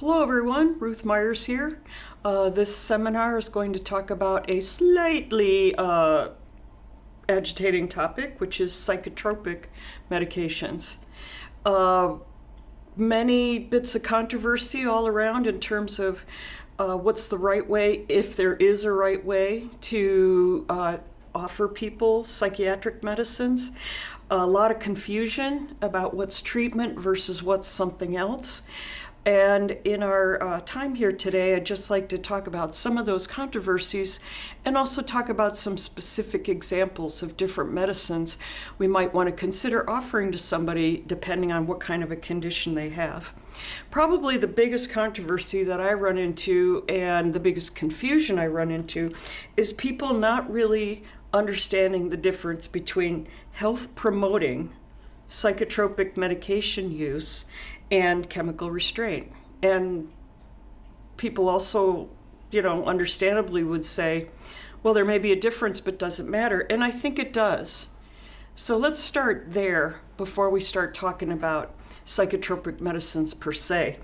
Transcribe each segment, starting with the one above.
Hello everyone, Ruth Myers here. This seminar is going to talk about a slightly agitating topic, which is psychotropic medications. Many bits of controversy all around in terms of what's the right way, if there is a right way to offer people psychiatric medicines. A lot of confusion about what's treatment versus what's something else. And in our time here today, I'd just like to talk about some of those controversies and also talk about some specific examples of different medicines we might want to consider offering to somebody depending on what kind of a condition they have. Probably the biggest controversy that I run into and the biggest confusion I run into is people not really understanding the difference between health-promoting psychotropic medication use and chemical restraint. And people also, understandably would say, well, there may be a difference, but does it matter? And I think it does. So let's start there before we start talking about psychotropic medicines per se.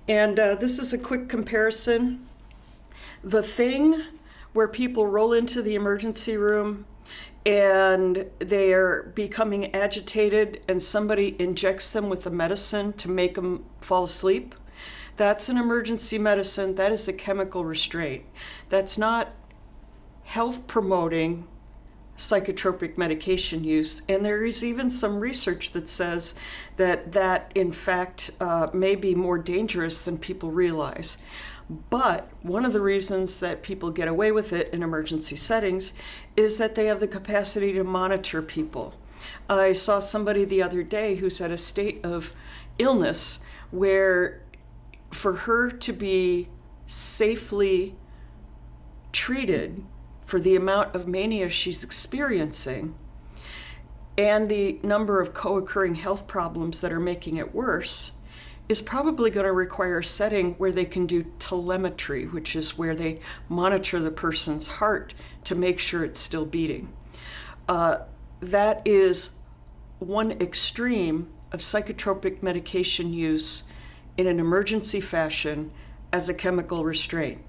And this is a quick comparison. The thing where people roll into the emergency room and they are becoming agitated and somebody injects them with a medicine to make them fall asleep, that's an emergency medicine. That is a chemical restraint. That's not health promoting psychotropic medication use. And there is even some research that says that in fact may be more dangerous than people realize. But one of the reasons that people get away with it in emergency settings is that they have the capacity to monitor people. I saw somebody the other day who's at a state of illness where for her to be safely treated for the amount of mania she's experiencing and the number of co-occurring health problems that are making it worse is probably going to require a setting where they can do telemetry, which is where they monitor the person's heart to make sure it's still beating. That is one extreme of psychotropic medication use in an emergency fashion as a chemical restraint.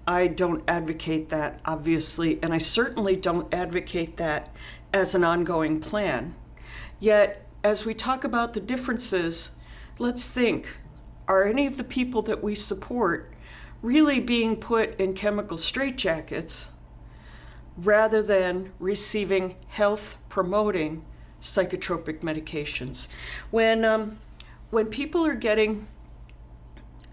I don't advocate that, obviously, and I certainly don't advocate that as an ongoing plan. Yet, as we talk about the differences, let's think, are any of the people that we support really being put in chemical straitjackets rather than receiving health-promoting psychotropic medications? When people are getting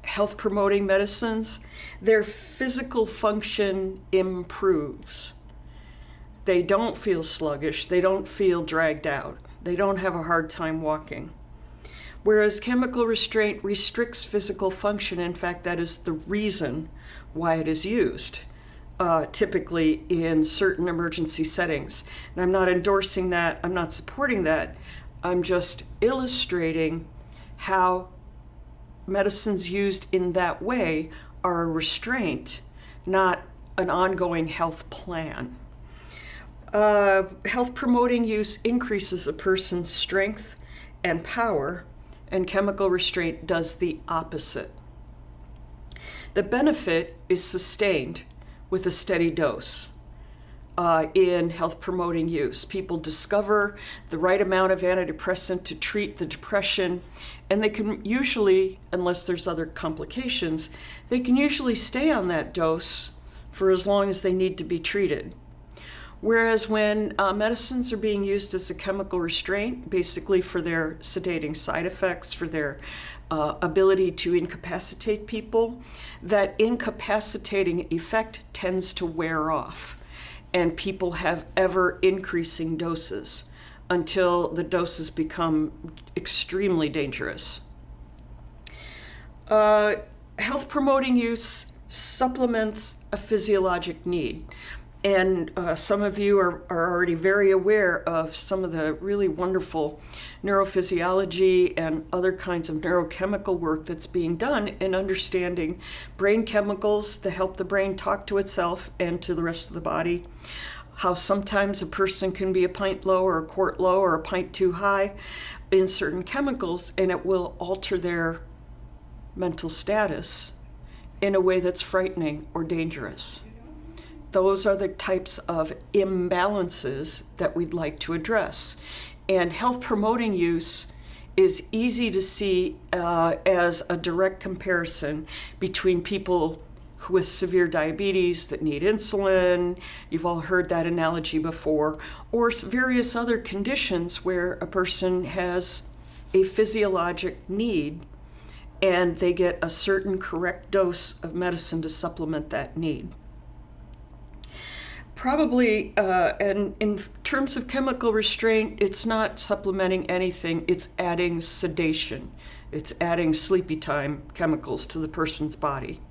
health-promoting medicines, their physical function improves. They don't feel sluggish, they don't feel dragged out, they don't have a hard time walking. Whereas chemical restraint restricts physical function. In fact, that is the reason why it is used, typically in certain emergency settings. And I'm not endorsing that, I'm not supporting that, I'm just illustrating how medicines used in that way are a restraint, not an ongoing health plan. Health promoting use increases a person's strength and power, and chemical restraint does the opposite. The benefit is sustained with a steady dose. In health-promoting use, people discover the right amount of antidepressant to treat the depression, and they can usually, unless there's other complications, they can usually stay on that dose for as long as they need to be treated. Whereas when medicines are being used as a chemical restraint, basically for their sedating side effects, for their ability to incapacitate people, that incapacitating effect tends to wear off. And people have ever increasing doses until the doses become extremely dangerous. Health promoting use supplements a physiologic need. And some of you are already very aware of some of the really wonderful neurophysiology and other kinds of neurochemical work that's being done in understanding brain chemicals that help the brain talk to itself and to the rest of the body. How sometimes a person can be a pint low or a quart low or a pint too high in certain chemicals, and it will alter their mental status in a way that's frightening or dangerous. Those are the types of imbalances that we'd like to address. And health promoting use is easy to see as a direct comparison between people with severe diabetes that need insulin, you've all heard that analogy before, or various other conditions where a person has a physiologic need and they get a certain correct dose of medicine to supplement that need. Probably, and in terms of chemical restraint, it's not supplementing anything, it's adding sedation. It's adding sleepy time chemicals to the person's body.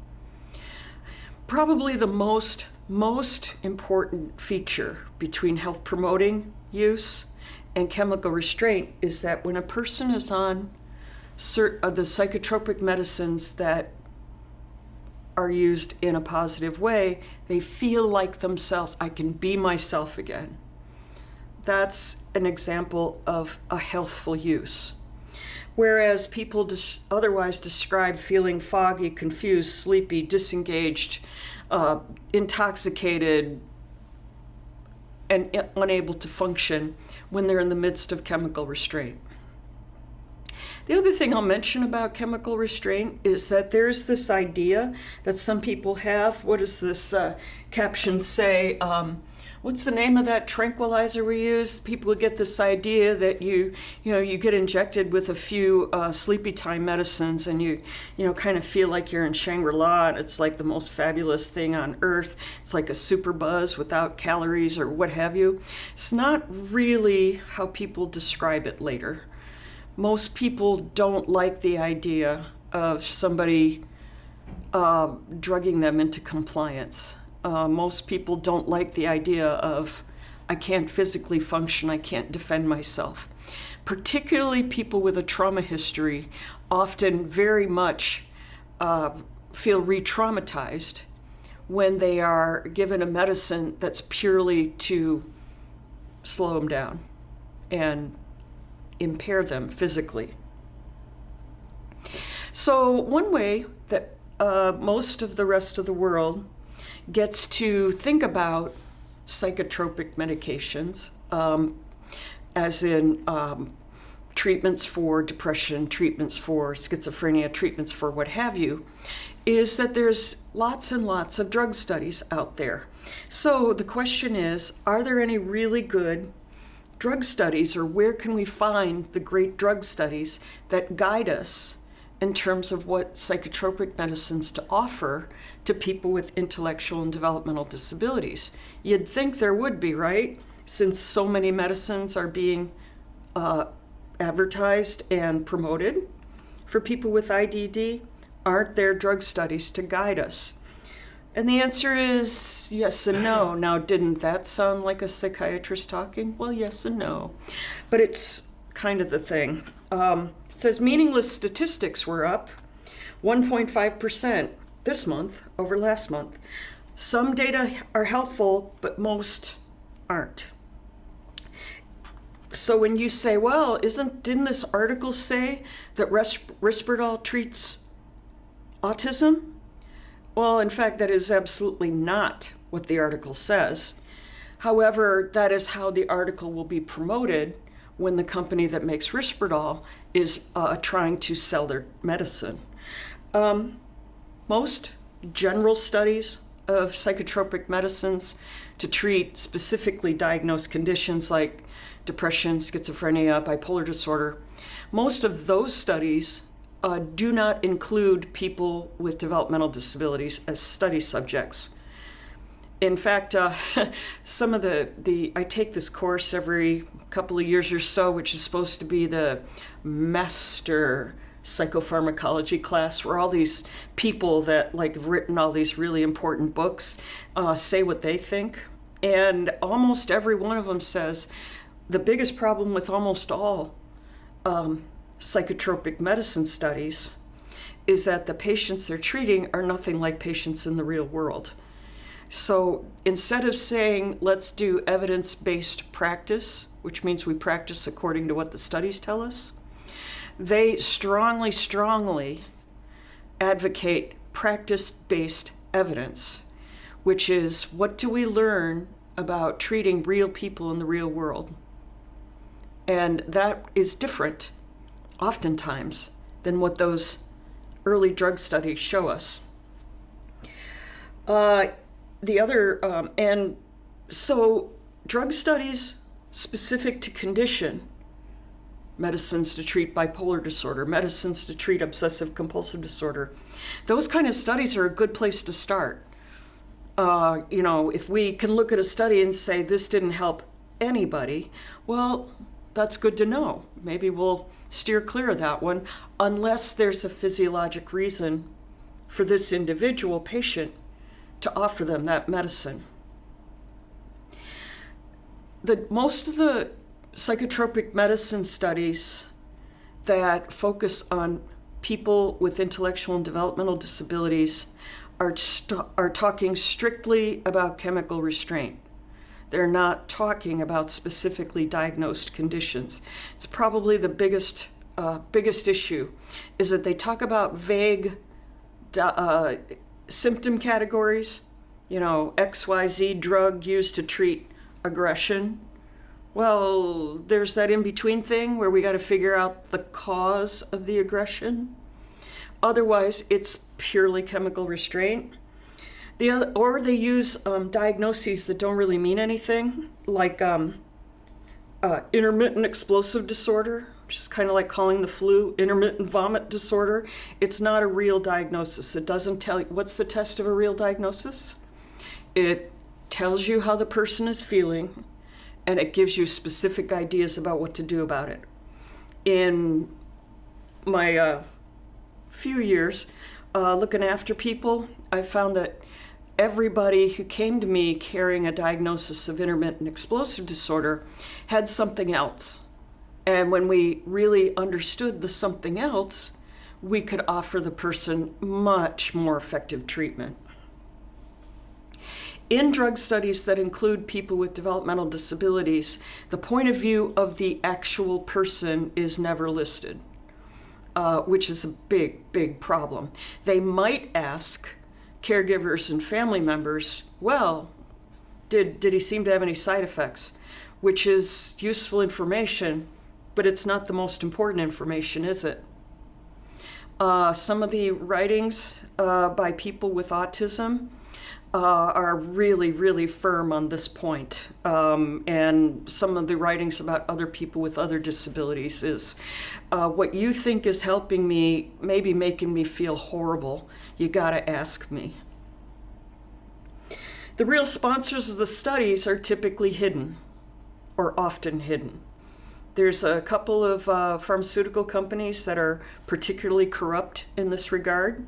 Probably the most important feature between health promoting use and chemical restraint is that when a person is on the psychotropic medicines that are used in a positive way, they feel like themselves. I can be myself again. That's an example of a healthful use. Whereas people otherwise describe feeling foggy, confused, sleepy, disengaged, intoxicated, and unable to function when they're in the midst of chemical restraint. The other thing I'll mention about chemical restraint is that there's this idea that some people have. What does this caption say? What's the name of that tranquilizer we use? People get this idea that you get injected with a few sleepy time medicines and you kind of feel like you're in Shangri-La and it's like the most fabulous thing on earth. It's like a super buzz without calories or what have you. It's not really how people describe it later. Most people don't like the idea of somebody drugging them into compliance. Most people don't like the idea of, I can't physically function, I can't defend myself. Particularly people with a trauma history often very much feel re-traumatized when they are given a medicine that's purely to slow them down and impair them physically. So one way that most of the rest of the world gets to think about psychotropic medications, as in treatments for depression, treatments for schizophrenia, treatments for what have you, is that there's lots and lots of drug studies out there. So the question is, are there any really good drug studies, or where can we find the great drug studies that guide us in terms of what psychotropic medicines to offer to people with intellectual and developmental disabilities? You'd think there would be, right? Since so many medicines are being advertised and promoted for people with IDD, aren't there drug studies to guide us? And the answer is yes and no. Now, didn't that sound like a psychiatrist talking? Well, yes and no. But it's kind of the thing. It says meaningless statistics were up 1.5% this month over last month. Some data are helpful, but most aren't. So when you say, well, didn't this article say that Risperdal treats autism? Well, in fact, that is absolutely not what the article says. However, that is how the article will be promoted when the company that makes Risperdal is trying to sell their medicine. Most general studies of psychotropic medicines to treat specifically diagnosed conditions like depression, schizophrenia, bipolar disorder, most of those studies do not include people with developmental disabilities as study subjects. In fact, some of I take this course every couple of years or so, which is supposed to be the master psychopharmacology class, where all these people that have written all these really important books say what they think. And almost every one of them says the biggest problem with almost all psychotropic medicine studies is that the patients they're treating are nothing like patients in the real world. So instead of saying, let's do evidence-based practice, which means we practice according to what the studies tell us, they strongly advocate practice-based evidence, which is, what do we learn about treating real people in the real world? And that is different, oftentimes, than what those early drug studies show us. And so drug studies specific to condition, medicines to treat bipolar disorder, medicines to treat obsessive compulsive disorder, those kind of studies are a good place to start. If we can look at a study and say this didn't help anybody, well, that's good to know. Maybe we'll steer clear of that one, unless there's a physiologic reason for this individual patient to offer them that medicine. Most of the psychotropic medicine studies that focus on people with intellectual and developmental disabilities are talking strictly about chemical restraint. They're not talking about specifically diagnosed conditions. It's probably the biggest issue, is that they talk about vague symptom categories, XYZ drug used to treat aggression. Well, there's that in-between thing where we got to figure out the cause of the aggression. Otherwise, it's purely chemical restraint. Or they use diagnoses that don't really mean anything, like intermittent explosive disorder, which is kind of like calling the flu intermittent vomit disorder. It's not a real diagnosis. It doesn't tell you. What's the test of a real diagnosis? It tells you how the person is feeling, and it gives you specific ideas about what to do about it. In my few years looking after people, I found that everybody who came to me carrying a diagnosis of intermittent explosive disorder had something else. And when we really understood the something else, we could offer the person much more effective treatment. In drug studies that include people with developmental disabilities, the point of view of the actual person is never listed, which is a big, big problem. They might ask caregivers and family members, well, did he seem to have any side effects? Which is useful information, but it's not the most important information, is it? Some of the writings by people with autism are really, really firm on this point. And some of the writings about other people with other disabilities is, what you think is helping me may be making me feel horrible. You gotta ask me. The real sponsors of the studies are typically hidden, or often hidden. There's a couple of pharmaceutical companies that are particularly corrupt in this regard.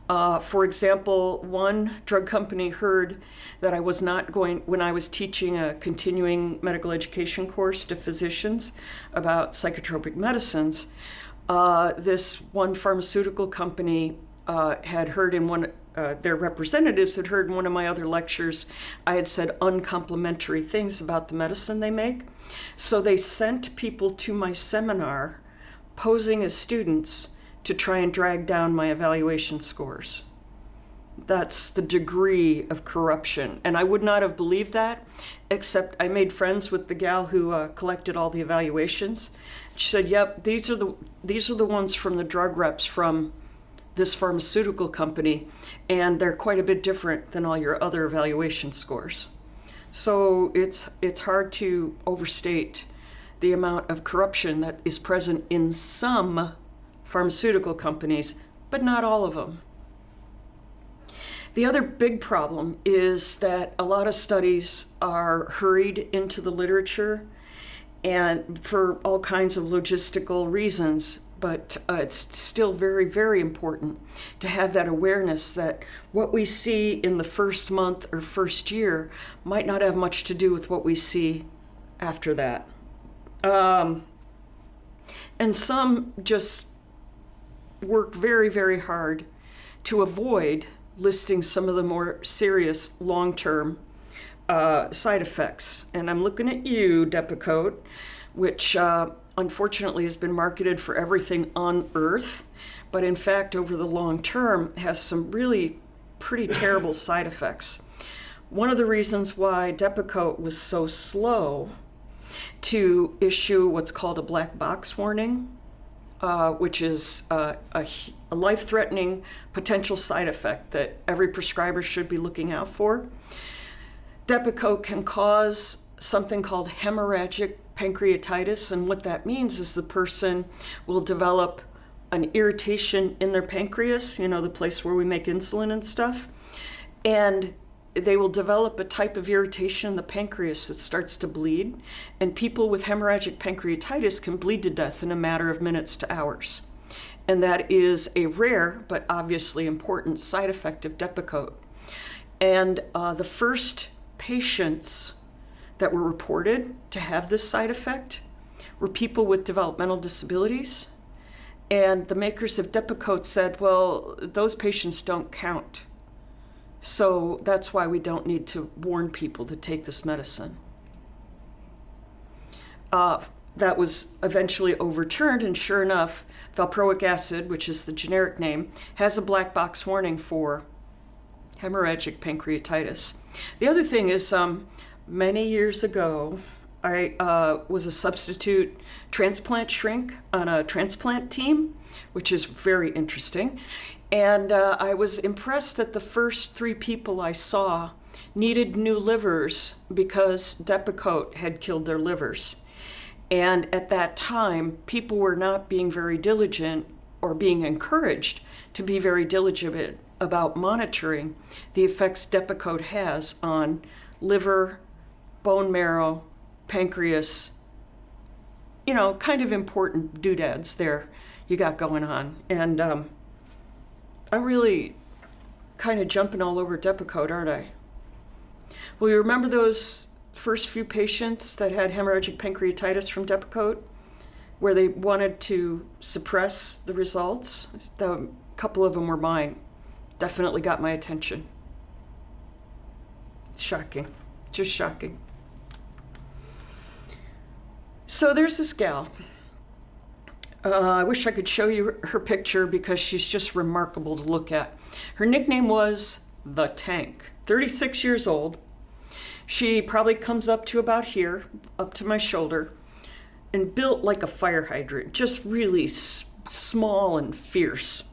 For example, one drug company heard that I was not going, when I was teaching a continuing medical education course to physicians about psychotropic medicines, this one pharmaceutical company had heard in one, their representatives had heard in one of my other lectures, I had said uncomplimentary things about the medicine they make. So they sent people to my seminar posing as students to try and drag down my evaluation scores. That's the degree of corruption. And I would not have believed that, except I made friends with the gal who collected all the evaluations. She said, yep, these are the ones from the drug reps from this pharmaceutical company, and they're quite a bit different than all your other evaluation scores. So it's hard to overstate the amount of corruption that is present in some pharmaceutical companies, but not all of them. The other big problem is that a lot of studies are hurried into the literature, and for all kinds of logistical reasons, but it's still very, very important to have that awareness that what we see in the first month or first year might not have much to do with what we see after that. And some just work very, very hard to avoid listing some of the more serious long-term side effects. And I'm looking at you, Depakote, which unfortunately has been marketed for everything on earth, but in fact, over the long term, has some really pretty terrible side effects. One of the reasons why Depakote was so slow to issue what's called a black box warning, which is a life-threatening potential side effect that every prescriber should be looking out for. Depakote can cause something called hemorrhagic pancreatitis, and what that means is the person will develop an irritation in their pancreas, the place where we make insulin and stuff, and they will develop a type of irritation in the pancreas that starts to bleed, and people with hemorrhagic pancreatitis can bleed to death in a matter of minutes to hours. And that is a rare but obviously important side effect of Depakote. And the first patients that were reported to have this side effect were people with developmental disabilities. And the makers of Depakote said, well, those patients don't count. So that's why we don't need to warn people to take this medicine. That was eventually overturned, and sure enough, valproic acid, which is the generic name, has a black box warning for hemorrhagic pancreatitis. The other thing is, many years ago, I was a substitute transplant shrink on a transplant team, which is very interesting. And I was impressed that the first 3 people I saw needed new livers because Depakote had killed their livers. And at that time, people were not being very diligent or being encouraged to be very diligent about monitoring the effects Depakote has on liver, bone marrow, pancreas, kind of important doodads there you got going on. And I'm really kind of jumping all over Depakote, aren't I? Well, you remember those first few patients that had hemorrhagic pancreatitis from Depakote, where they wanted to suppress the results? A couple of them were mine. Definitely got my attention. It's shocking, just shocking. So there's this gal. I wish I could show you her picture because she's just remarkable to look at. Her nickname was The Tank. 36 years old. She probably comes up to about here, up to my shoulder, and built like a fire hydrant, just really small and fierce.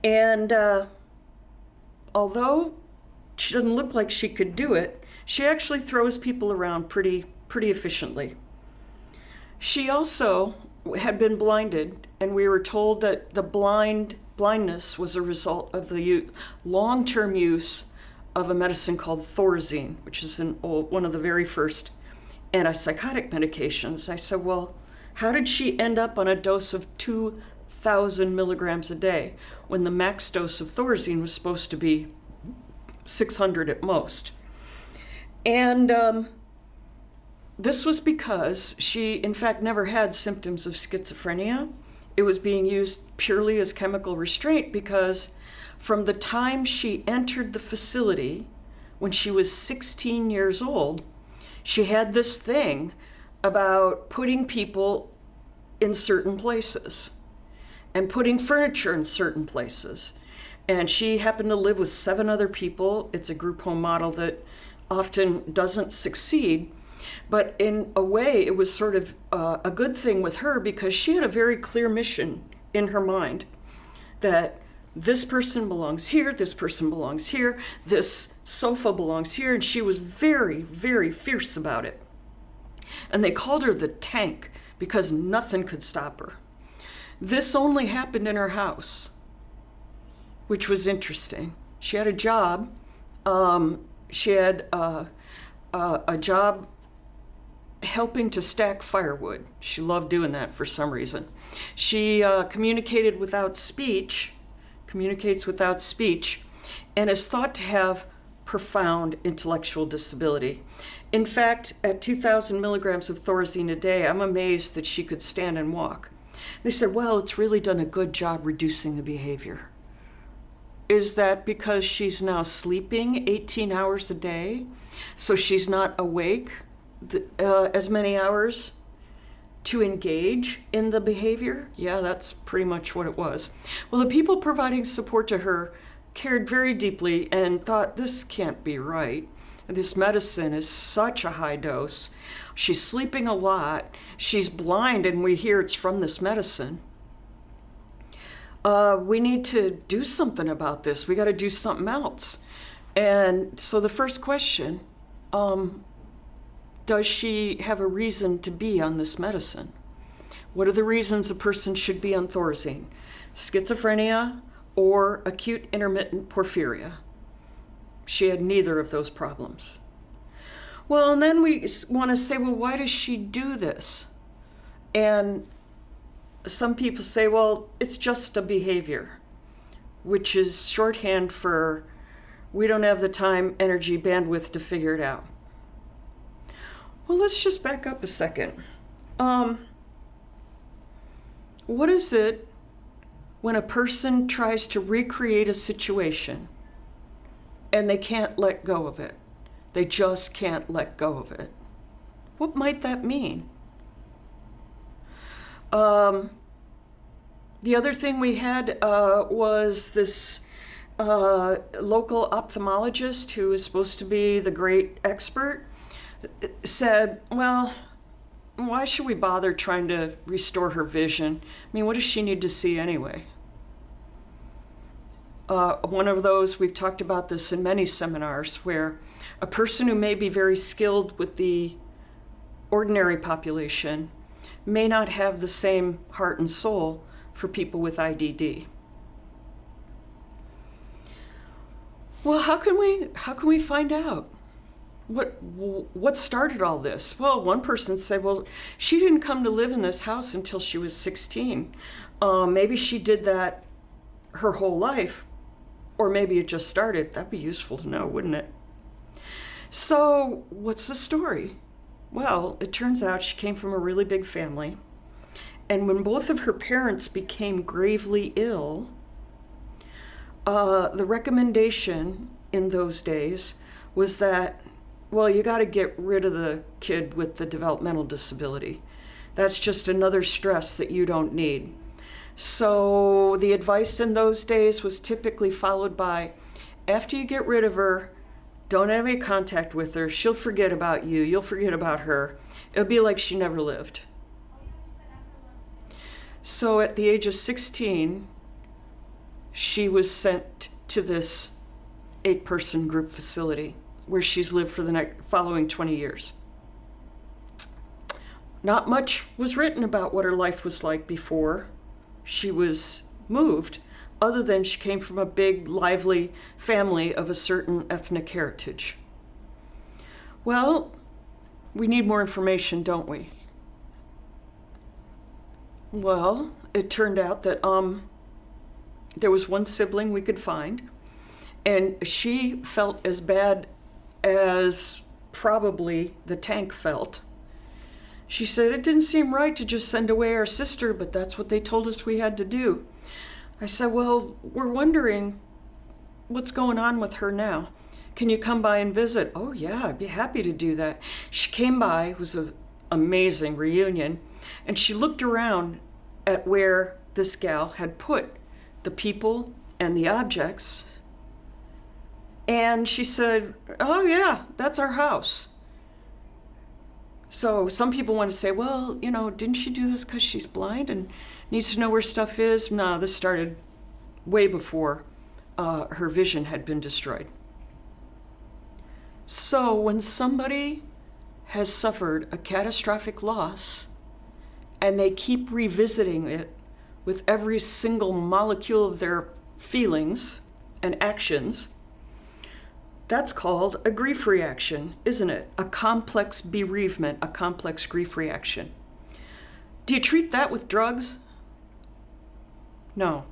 And although she doesn't look like she could do it, she actually throws people around pretty efficiently. She also had been blinded, and we were told that the blindness was a result of the long-term use of a medicine called Thorazine, which is one of the very first antipsychotic medications. I said, well, how did she end up on a dose of 2,000 milligrams a day when the max dose of Thorazine was supposed to be 600 at most? And this was because she, in fact, never had symptoms of schizophrenia. It was being used purely as chemical restraint because from the time she entered the facility, when she was 16 years old, she had this thing about putting people in certain places and putting furniture in certain places. And she happened to live with 7 other people. It's a group home model that often doesn't succeed. But in a way, it was sort of a good thing with her because she had a very clear mission in her mind that this person belongs here, this person belongs here, this sofa belongs here, and she was very, very fierce about it. And they called her the Tank because nothing could stop her. This only happened in her house, which was interesting. She had a job. She had a job helping to stack firewood. She loved doing that for some reason. She communicates without speech, and is thought to have profound intellectual disability. In fact, at 2,000 milligrams of Thorazine a day, I'm amazed that she could stand and walk. They said, well, it's really done a good job reducing the behavior. Is that because she's now sleeping 18 hours a day, so she's not awake as many hours to engage in the behavior? Yeah, that's pretty much what it was. Well, the people providing support to her cared very deeply and thought, this can't be right. This medicine is such a high dose. She's sleeping a lot. She's blind, and we hear it's from this medicine. We need to do something about this. We got to do something else. And so the first question, does she have a reason to be on this medicine? What are the reasons a person should be on Thorazine? Schizophrenia or acute intermittent porphyria? She had neither of those problems. Well, and then we want to say, well, why does she do this? And some people say, well, it's just a behavior, which is shorthand for we don't have the time, energy, bandwidth to figure it out. Well, let's just back up a second. What is it when a person tries to recreate a situation and they can't let go of it? They just can't let go of it. What might that mean? The other thing we had was this local ophthalmologist who was supposed to be the great expert said, well, why should we bother trying to restore her vision? I mean, what does she need to see anyway? One of those, we've talked about this in many seminars, where a person who may be very skilled with the ordinary population may not have the same heart and soul for people with IDD. Well, how can we find out? What started all this? Well, one person said, well, she didn't come to live in this house until she was 16. Maybe she did that her whole life, or maybe it just started. That'd be useful to know, wouldn't it? So what's the story? Well, it turns out she came from a really big family. And when both of her parents became gravely ill, the recommendation in those days was that, well, you got to get rid of the kid with the developmental disability. That's just another stress that you don't need. So the advice in those days was typically followed by, after you get rid of her, don't have any contact with her. She'll forget about you. You'll forget about her. It'll be like she never lived. So at the age of 16, she was sent to this 8-person group facility where she's lived for the following 20 years. Not much was written about what her life was like before she was moved, other than she came from a big, lively family of a certain ethnic heritage. Well, we need more information, don't we? Well, it turned out that there was one sibling we could find, and she felt as bad as probably the tank felt. She said, it didn't seem right to just send away our sister, but that's what they told us we had to do. I said, well, we're wondering what's going on with her now. Can you come by and visit? Oh yeah, I'd be happy to do that. She came by, it was an amazing reunion, and she looked around at where this gal had put the people and the objects. And she said, oh yeah, that's our house. So some people want to say, well, didn't she do this because she's blind and needs to know where stuff is? No, this started way before her vision had been destroyed. So when somebody has suffered a catastrophic loss and they keep revisiting it with every single molecule of their feelings and actions, that's called a grief reaction, isn't it? A complex bereavement, a complex grief reaction. Do you treat that with drugs? No.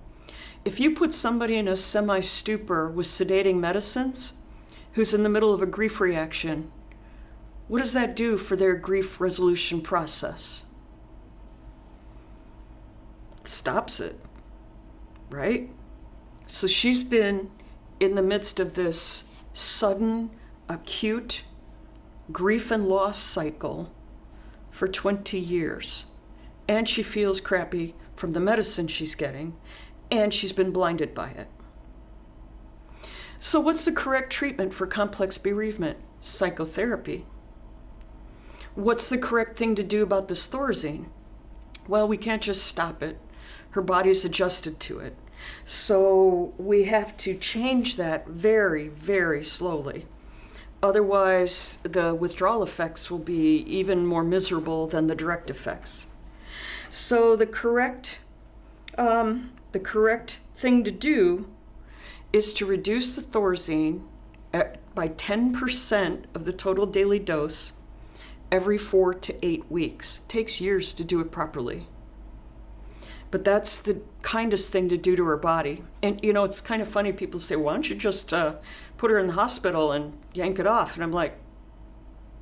If you put somebody in a semi-stupor with sedating medicines who's in the middle of a grief reaction, what does that do for their grief resolution process? It stops it, right? So she's been in the midst of this sudden, acute grief and loss cycle for 20 years. and she feels crappy from the medicine she's getting, and she's been blinded by it. So what's the correct treatment for complex bereavement? Psychotherapy. What's the correct thing to do about this Thorazine? Well, we can't just stop it. Her body's adjusted to it. So we have to change that very, very slowly. Otherwise, the withdrawal effects will be even more miserable than the direct effects. So the correct thing to do is to reduce the Thorazine by 10% of the total daily dose every 4 to 8 weeks. It takes years to do it properly. But that's the kindest thing to do to her body. And you know, it's kind of funny, people say, why don't you just put her in the hospital and yank it off? And I'm like,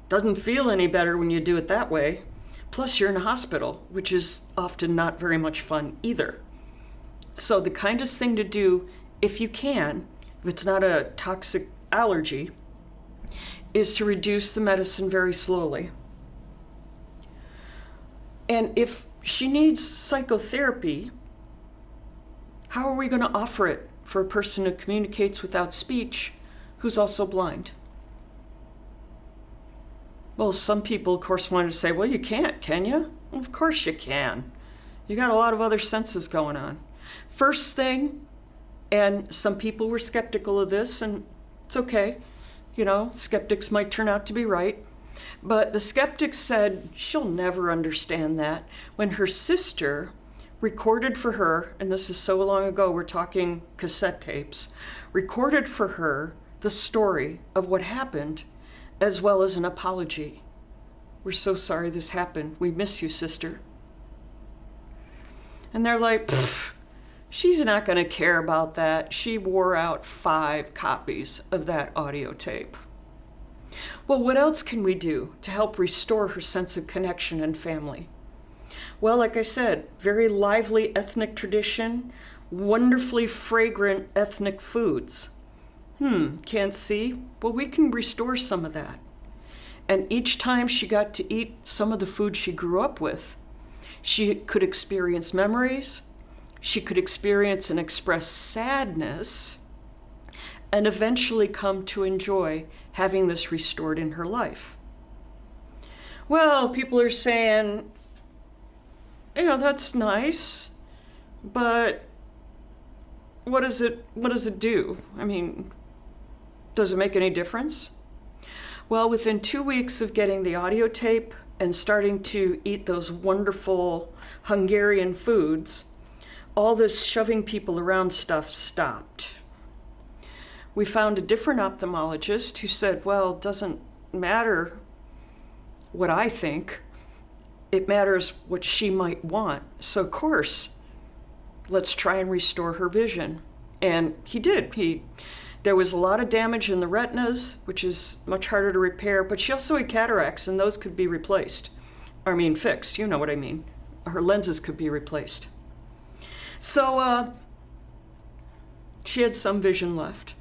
doesn't feel any better when you do it that way. Plus you're in a hospital, which is often not very much fun either. So the kindest thing to do, if you can, if it's not a toxic allergy, is to reduce the medicine very slowly. And if she needs psychotherapy, how are we going to offer it for a person who communicates without speech who's also blind? Well, some people, of course, want to say, well, you can't, can you? Well, of course you can. You got a lot of other senses going on. First thing, and some people were skeptical of this, and it's okay. You know, skeptics might turn out to be right. But the skeptics said she'll never understand that when her sister recorded for her, and this is so long ago, we're talking cassette tapes, recorded for her the story of what happened, as well as an apology. We're so sorry this happened. We miss you, sister. And they're like, she's not going to care about that. She wore out 5 copies of that audio tape. Well, what else can we do to help restore her sense of connection and family? Well, like I said, very lively ethnic tradition, wonderfully fragrant ethnic foods. Can't see? Well, we can restore some of that. And each time she got to eat some of the food she grew up with, she could experience memories, she could experience and express sadness, and eventually come to enjoy having this restored in her life. Well, people are saying, you know, that's nice, but what does it do? I mean, does it make any difference? Well, within 2 weeks of getting the audio tape and starting to eat those wonderful Hungarian foods, all this shoving people around stuff stopped. We found a different ophthalmologist who said, well, it doesn't matter what I think. It matters what she might want. So, of course, let's try and restore her vision. And he did. There was a lot of damage in the retinas, which is much harder to repair, but she also had cataracts, and those could be replaced. I mean, fixed, you know what I mean. Her lenses could be replaced. So she had some vision left.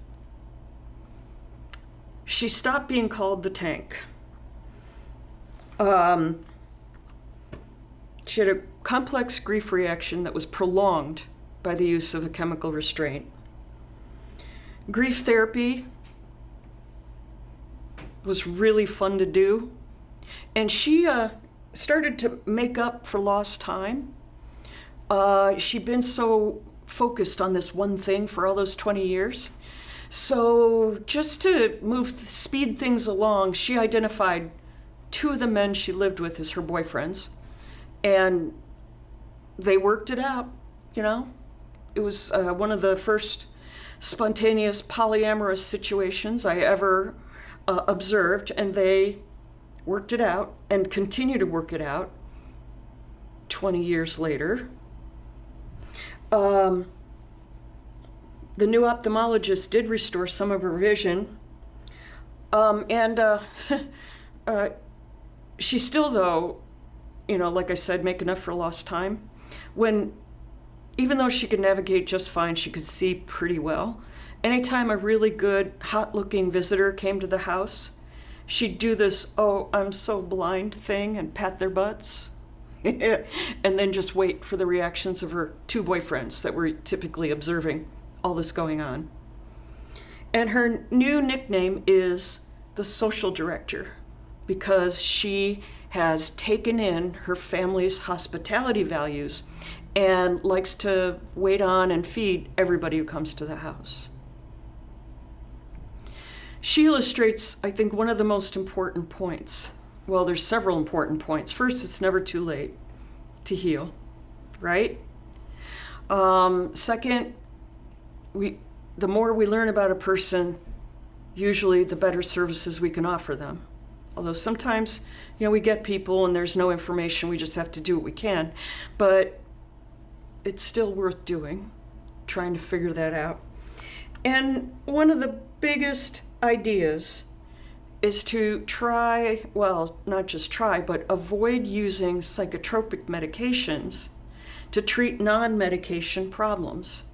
She stopped being called the tank. She had a complex grief reaction that was prolonged by the use of a chemical restraint. Grief therapy was really fun to do, and she started to make up for lost time. She'd been so focused on this one thing for all those 20 years. So just to speed things along, she identified 2 of the men she lived with as her boyfriends, and they worked it out, you know. It was one of the first spontaneous polyamorous situations I ever observed, and they worked it out and continue to work it out 20 years later. The new ophthalmologist did restore some of her vision, and she still, though, you know, like I said, make enough for lost time. Even though she could navigate just fine, she could see pretty well. Anytime a really good, hot-looking visitor came to the house, she'd do this, oh, I'm so blind thing and pat their butts. and then just wait for the reactions of her two boyfriends that were typically observing all this going on. And her new nickname is the social director, because she has taken in her family's hospitality values and likes to wait on and feed everybody who comes to the house. She illustrates, I think, one of the most important points. Well, there's several important points. First, it's never too late to heal, right? Second, the more we learn about a person, usually the better services we can offer them. Although sometimes, we get people and there's no information, we just have to do what we can. But it's still worth doing, trying to figure that out. And one of the biggest ideas is to try, well, not just try, but avoid using psychotropic medications to treat non-medication problems.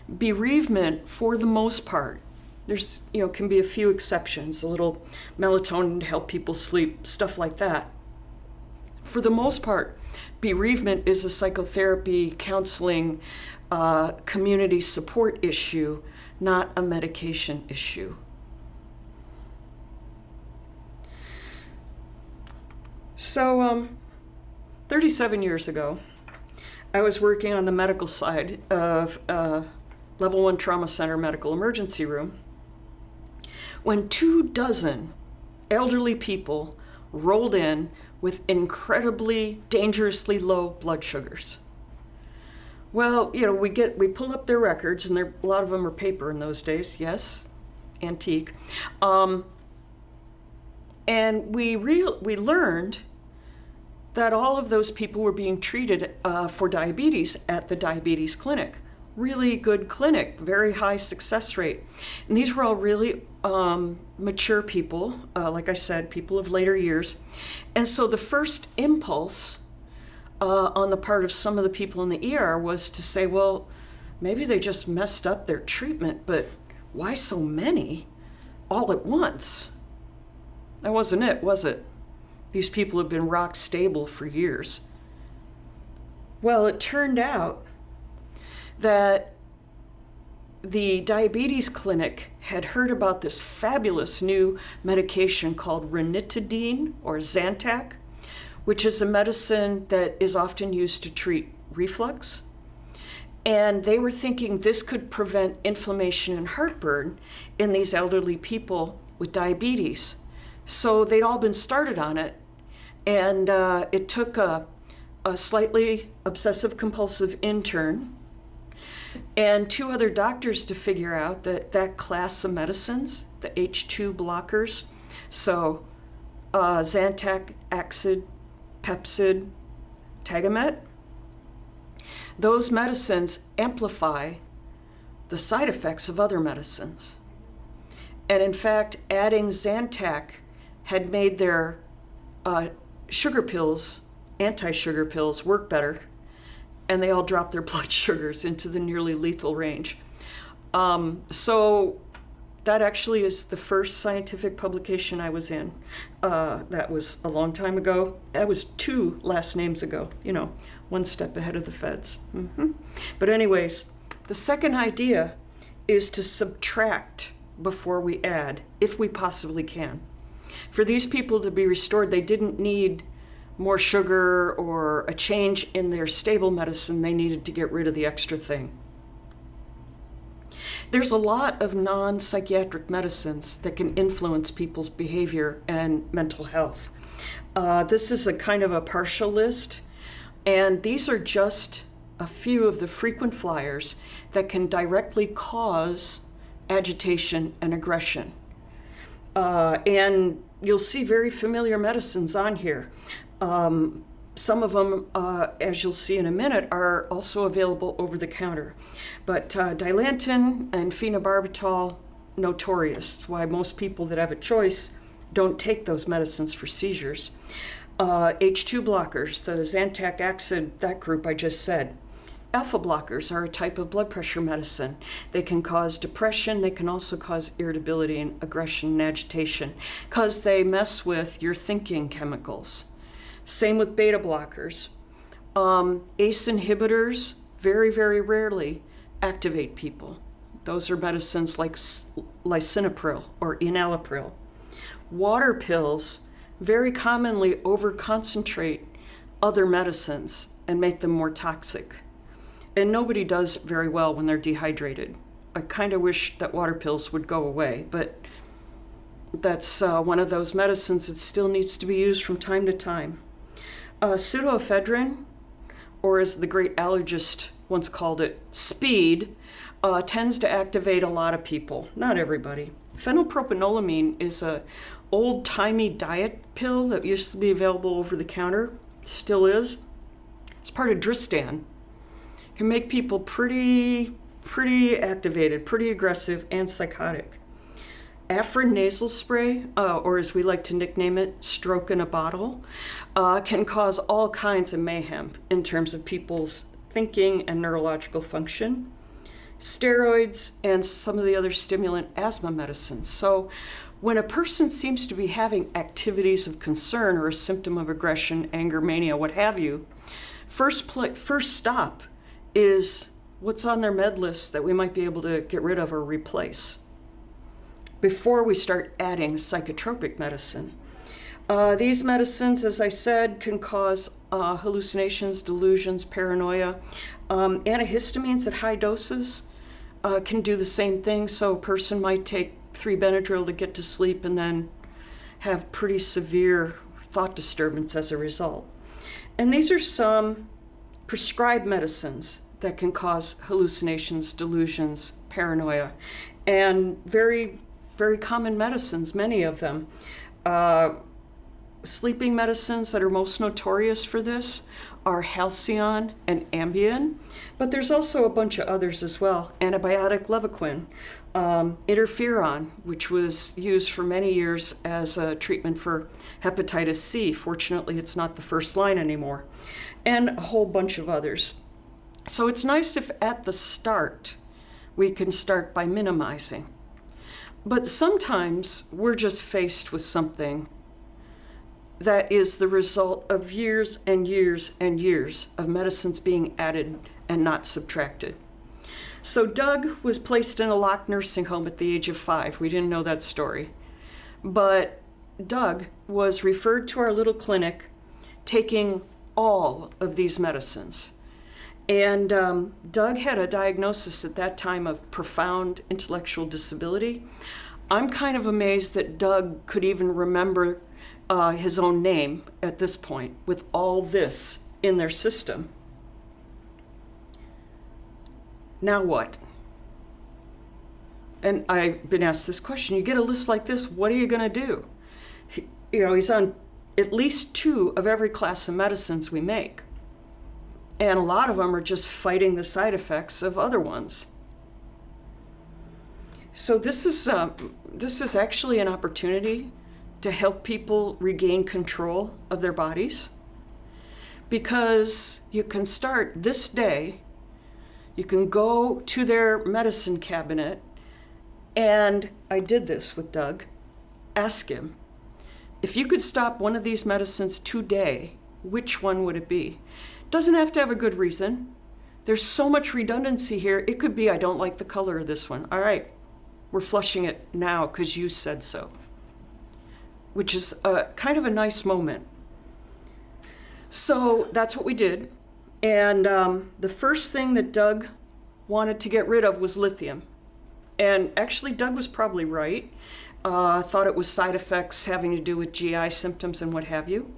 Bereavement, for the most part, there's, can be a few exceptions, a little melatonin to help people sleep, stuff like that. For the most part, bereavement is a psychotherapy, counseling, community support issue, not a medication issue. So, 37 years ago, I was working on the medical side of Level 1 Trauma Center medical emergency room when 24 elderly people rolled in with incredibly dangerously low blood sugars. Well, we pull up their records, and a lot of them are paper in those days, yes, antique. And we learned that all of those people were being treated for diabetes at the diabetes clinic. Really good clinic, very high success rate. And these were all really mature people, like I said, people of later years. And so the first impulse on the part of some of the people in the ER was to say, well, maybe they just messed up their treatment, but why so many all at once? That wasn't it, was it? These people have been rock stable for years. Well, it turned out that the diabetes clinic had heard about this fabulous new medication called ranitidine, or Zantac, which is a medicine that is often used to treat reflux. And they were thinking this could prevent inflammation and heartburn in these elderly people with diabetes. So they'd all been started on it, and it took a slightly obsessive-compulsive intern and two other doctors to figure out that class of medicines, the H2 blockers, so Zantac, Axid, Pepsid, Tagamet, those medicines amplify the side effects of other medicines. And in fact, adding Zantac had made their sugar pills, anti-sugar pills, work better, and they all dropped their blood sugars into the nearly lethal range. So that actually is the first scientific publication I was in. That was a long time ago. That was 2 last names ago, one step ahead of the feds. But anyways, the second idea is to subtract before we add, if we possibly can. For these people to be restored, they didn't need more sugar or a change in their stable medicine. They needed to get rid of the extra thing. There's a lot of non-psychiatric medicines that can influence people's behavior and mental health. This is a kind of a partial list, and these are just a few of the frequent flyers that can directly cause agitation and aggression. And you'll see very familiar medicines on here. Some of them, as you'll see in a minute, are also available over the counter. But Dilantin and phenobarbital, notorious. Why most people that have a choice don't take those medicines for seizures. H2 blockers, the Zantac, Axid, that group I just said. Alpha blockers are a type of blood pressure medicine. They can cause depression. They can also cause irritability and aggression and agitation because they mess with your thinking chemicals. Same with beta blockers. ACE inhibitors very, very rarely activate people. Those are medicines like lisinopril or enalapril. Water pills very commonly overconcentrate other medicines and make them more toxic. And nobody does very well when they're dehydrated. I kind of wish that water pills would go away, but that's one of those medicines that still needs to be used from time to time. Pseudoephedrine, or as the great allergist once called it, speed, tends to activate a lot of people, not everybody. Phenylpropanolamine is a old-timey diet pill that used to be available over the counter, still is. It's part of Dristan. Can make people pretty activated, pretty aggressive, and psychotic. Afrin nasal spray, or as we like to nickname it, stroke in a bottle, can cause all kinds of mayhem in terms of people's thinking and neurological function. Steroids and some of the other stimulant asthma medicines. So when a person seems to be having activities of concern or a symptom of aggression, anger, mania, what have you, first stop is what's on their med list that we might be able to get rid of or replace before we start adding psychotropic medicine. These medicines, as I said, can cause hallucinations, delusions, paranoia. Antihistamines at high doses can do the same thing. So a person might take 3 Benadryl to get to sleep and then have pretty severe thought disturbance as a result. And these are some prescribed medicines that can cause hallucinations, delusions, paranoia, and very, very common medicines, many of them. Sleeping medicines that are most notorious for this are Halcion and Ambien, but there's also a bunch of others as well. Antibiotic Levaquin, interferon, which was used for many years as a treatment for hepatitis C. Fortunately, it's not the first line anymore, and a whole bunch of others. So it's nice if at the start we can start by minimizing. But sometimes we're just faced with something that is the result of years and years and years of medicines being added and not subtracted. So Doug was placed in a locked nursing home at the age of 5. We didn't know that story. But Doug was referred to our little clinic taking all of these medicines. And Doug had a diagnosis at that time of profound intellectual disability. I'm kind of amazed that Doug could even remember his own name at this point with all this in their system. Now what? And I've been asked this question. You get a list like this, what are you going to do? He's on at least 2 of every class of medicines we make. And a lot of them are just fighting the side effects of other ones. So this is actually an opportunity to help people regain control of their bodies, because you can start this day. You can go to their medicine cabinet, and I did this with Doug. Ask him, if you could stop one of these medicines today, which one would it be? Doesn't have to have a good reason. There's so much redundancy here. It could be, I don't like the color of this one. All right, we're flushing it now because you said so, which is kind of a nice moment. So that's what we did. And the first thing that Doug wanted to get rid of was lithium. And actually, Doug was probably right. Thought it was side effects having to do with GI symptoms and what have you.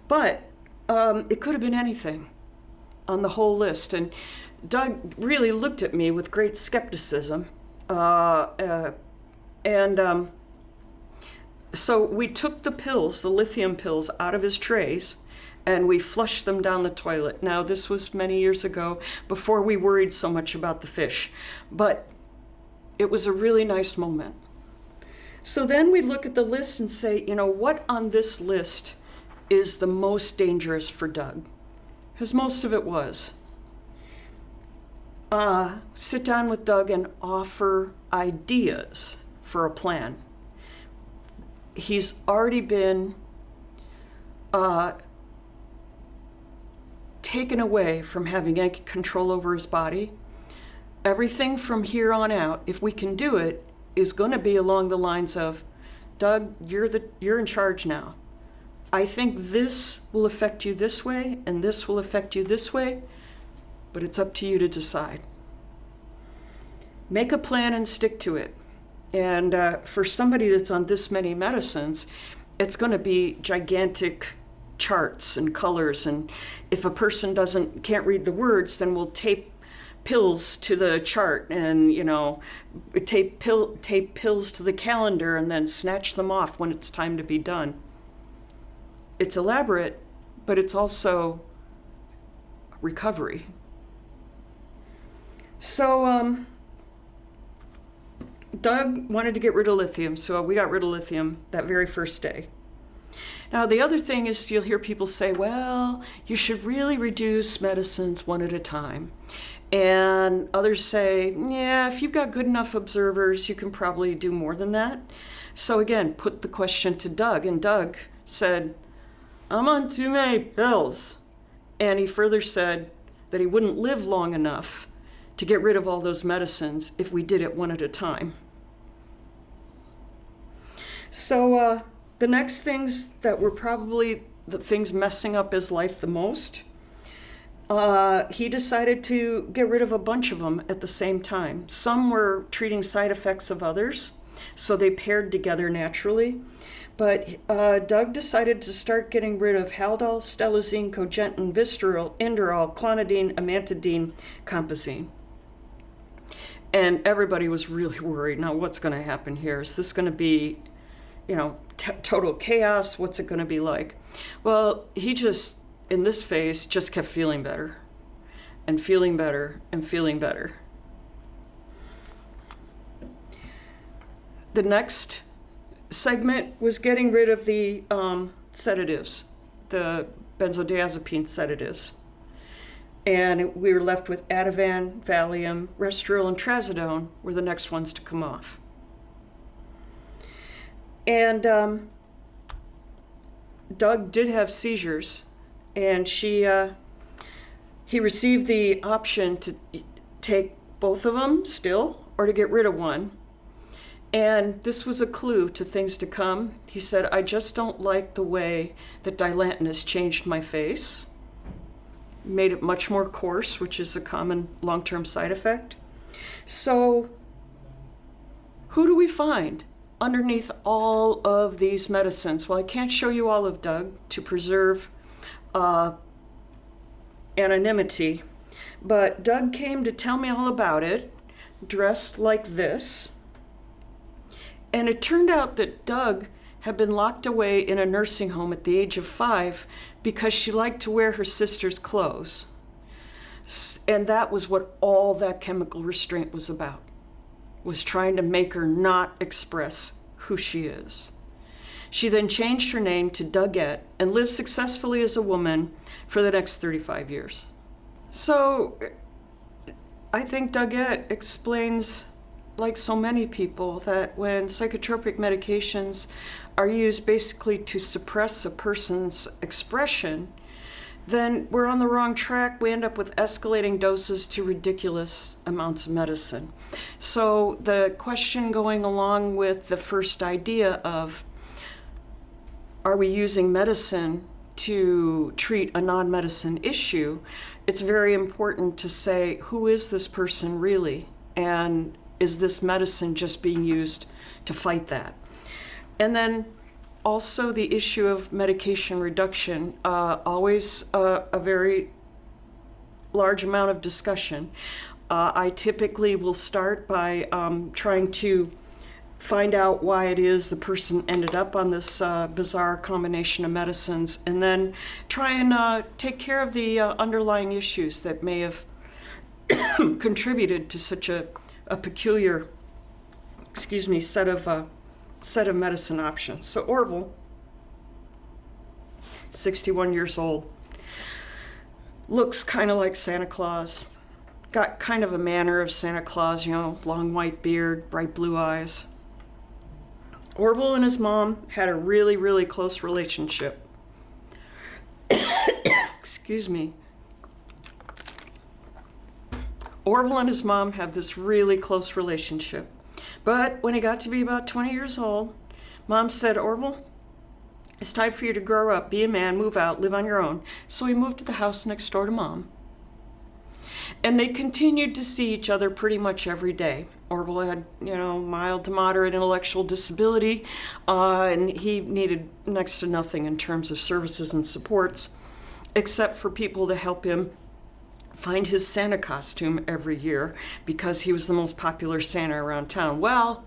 But it could have been anything on the whole list. And Doug really looked at me with great skepticism. So we took the pills, the lithium pills, out of his trays, and we flushed them down the toilet. Now, this was many years ago, before we worried so much about the fish. But it was a really nice moment. So then we look at the list and say, what on this list is the most dangerous for Doug? Because most of it was. Sit down with Doug and offer ideas for a plan. He's already been taken away from having any control over his body. Everything from here on out, if we can do it, is going to be along the lines of, Doug, you're in charge now. I think this will affect you this way, and this will affect you this way, but it's up to you to decide. Make a plan and stick to it. And for somebody that's on this many medicines, it's going to be gigantic charts and colors. And if a person can't read the words, then we'll tape pills to the chart and, tape pills to the calendar and then snatch them off when it's time to be done. It's elaborate, but it's also recovery. So, Doug wanted to get rid of lithium, so we got rid of lithium that very first day. Now, the other thing is you'll hear people say, well, you should really reduce medicines one at a time. And others say, yeah, if you've got good enough observers, you can probably do more than that. So again, put the question to Doug, and Doug said, I'm on too many pills. And he further said that he wouldn't live long enough to get rid of all those medicines if we did it one at a time. So the next things that were probably the things messing up his life the most, he decided to get rid of a bunch of them at the same time. Some were treating side effects of others, so they paired together naturally. But Doug decided to start getting rid of Haldol, Stelazine, Cogentin, Vistaril, Inderal, Clonidine, Amantadine, Compazine. And everybody was really worried. Now, what's going to happen here? Is this going to be, total chaos? What's it going to be like? Well, he just, in this phase, just kept feeling better and feeling better and feeling better. The next segment was getting rid of the sedatives, the benzodiazepine sedatives. And we were left with Ativan, Valium, Restoril, and Trazodone were the next ones to come off. And Doug did have seizures, and he received the option to take both of them still or to get rid of one. And this was a clue to things to come. He said, I just don't like the way that Dilantin has changed my face. Made it much more coarse, which is a common long-term side effect. So who do we find underneath all of these medicines? Well, I can't show you all of Doug to preserve anonymity, but Doug came to tell me all about it, dressed like this. And it turned out that Doug had been locked away in a nursing home at the age of 5 because she liked to wear her sister's clothes. And that was what all that chemical restraint was about, was trying to make her not express who she is. She then changed her name to Dougette and lived successfully as a woman for the next 35 years. So I think Dougette explains, like so many people, that when psychotropic medications are used basically to suppress a person's expression, then we're on the wrong track. We end up with escalating doses to ridiculous amounts of medicine. So the question going along with the first idea of, are we using medicine to treat a non-medicine issue, it's very important to say, who is this person really? And is this medicine just being used to fight that? And then also the issue of medication reduction, always a very large amount of discussion. I typically will start by trying to find out why it is the person ended up on this bizarre combination of medicines, and then try and take care of the underlying issues that may have contributed to such a peculiar, set of medicine options. So Orville, 61 years old, looks kind of like Santa Claus, got kind of a manner of Santa Claus, long white beard, bright blue eyes. Orville and his mom had a really, really close relationship. Excuse me. Orville and his mom have this really close relationship. But when he got to be about 20 years old, Mom said, Orville, it's time for you to grow up, be a man, move out, live on your own. So he moved to the house next door to Mom. And they continued to see each other pretty much every day. Orville had, mild to moderate intellectual disability, and he needed next to nothing in terms of services and supports, except for people to help him find his Santa costume every year because he was the most popular Santa around town. Well,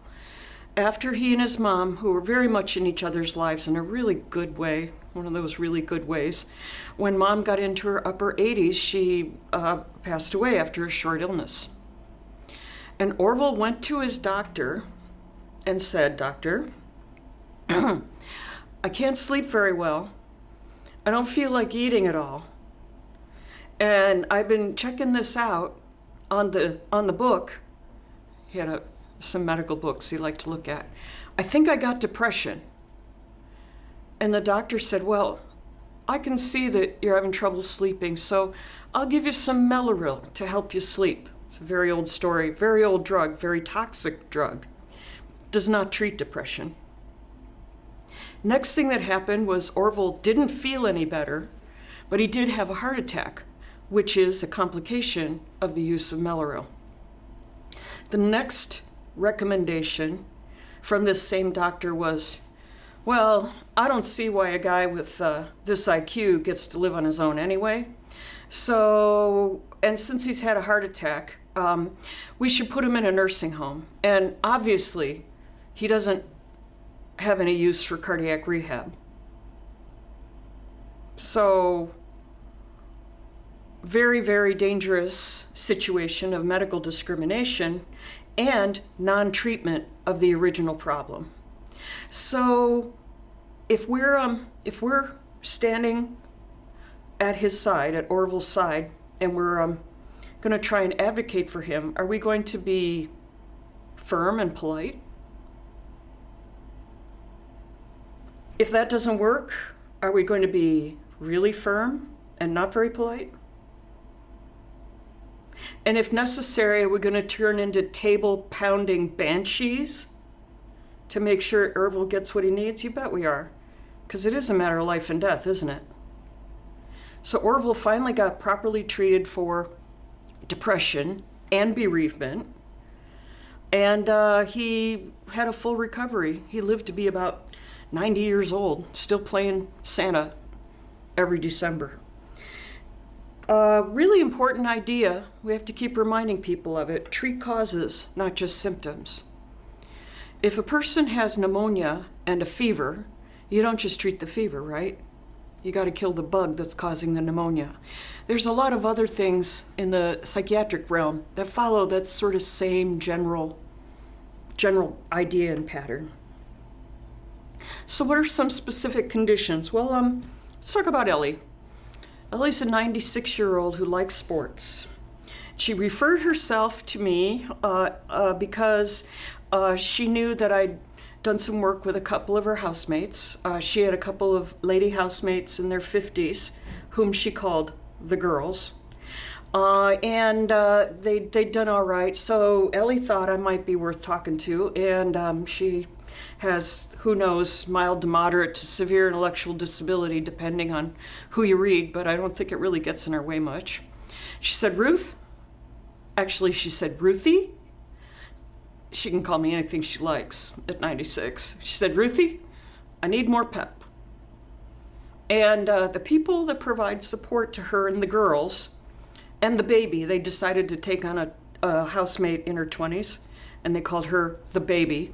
after he and his mom, who were very much in each other's lives in a really good way, one of those really good ways, when Mom got into her upper 80s, she passed away after a short illness. And Orville went to his doctor and said, Doctor, I can't sleep very well. I don't feel like eating at all. And I've been checking this out on the book. He had some medical books he liked to look at. I think I got depression. And the doctor said, well, I can see that you're having trouble sleeping, so I'll give you some Mellaril to help you sleep. It's a very old story, very old drug, very toxic drug. Does not treat depression. Next thing that happened was Orville didn't feel any better, but he did have a heart attack, which is a complication of the use of Mellaril. The next recommendation from this same doctor was, well, I don't see why a guy with this IQ gets to live on his own anyway. So, and since he's had a heart attack, we should put him in a nursing home. And obviously, he doesn't have any use for cardiac rehab. So, very, very dangerous situation of medical discrimination and non-treatment of the original problem. So if we're standing at his side, at Orville's side, and we're going to try and advocate for him, are we going to be firm and polite? If that doesn't work, are we going to be really firm and not very polite? And if necessary, are we going to turn into table-pounding banshees to make sure Orville gets what he needs? You bet we are, because it is a matter of life and death, isn't it? So Orville finally got properly treated for depression and bereavement, and he had a full recovery. He lived to be about 90 years old, still playing Santa every December. Really important idea, we have to keep reminding people of it. Treat causes, not just symptoms. If a person has pneumonia and a fever, you don't just treat the fever, right? You got to kill the bug that's causing the pneumonia. There's a lot of other things in the psychiatric realm that follow that sort of same general idea and pattern. So what are some specific conditions? Well, let's talk about Ellie. Ellie's a 96-year-old who likes sports. She referred herself to me because she knew that I'd done some work with a couple of her housemates. She had a couple of lady housemates in their 50s whom she called the girls. And they'd done all right. So Ellie thought I might be worth talking to, and she has, who knows, mild to moderate to severe intellectual disability, depending on who you read, but I don't think it really gets in our way much. She said, Ruth, actually she said, Ruthie, she can call me anything she likes at 96. She said, Ruthie, I need more pep. And the people that provide support to her and the girls and the baby, they decided to take on a housemate in her 20s, and they called her the baby.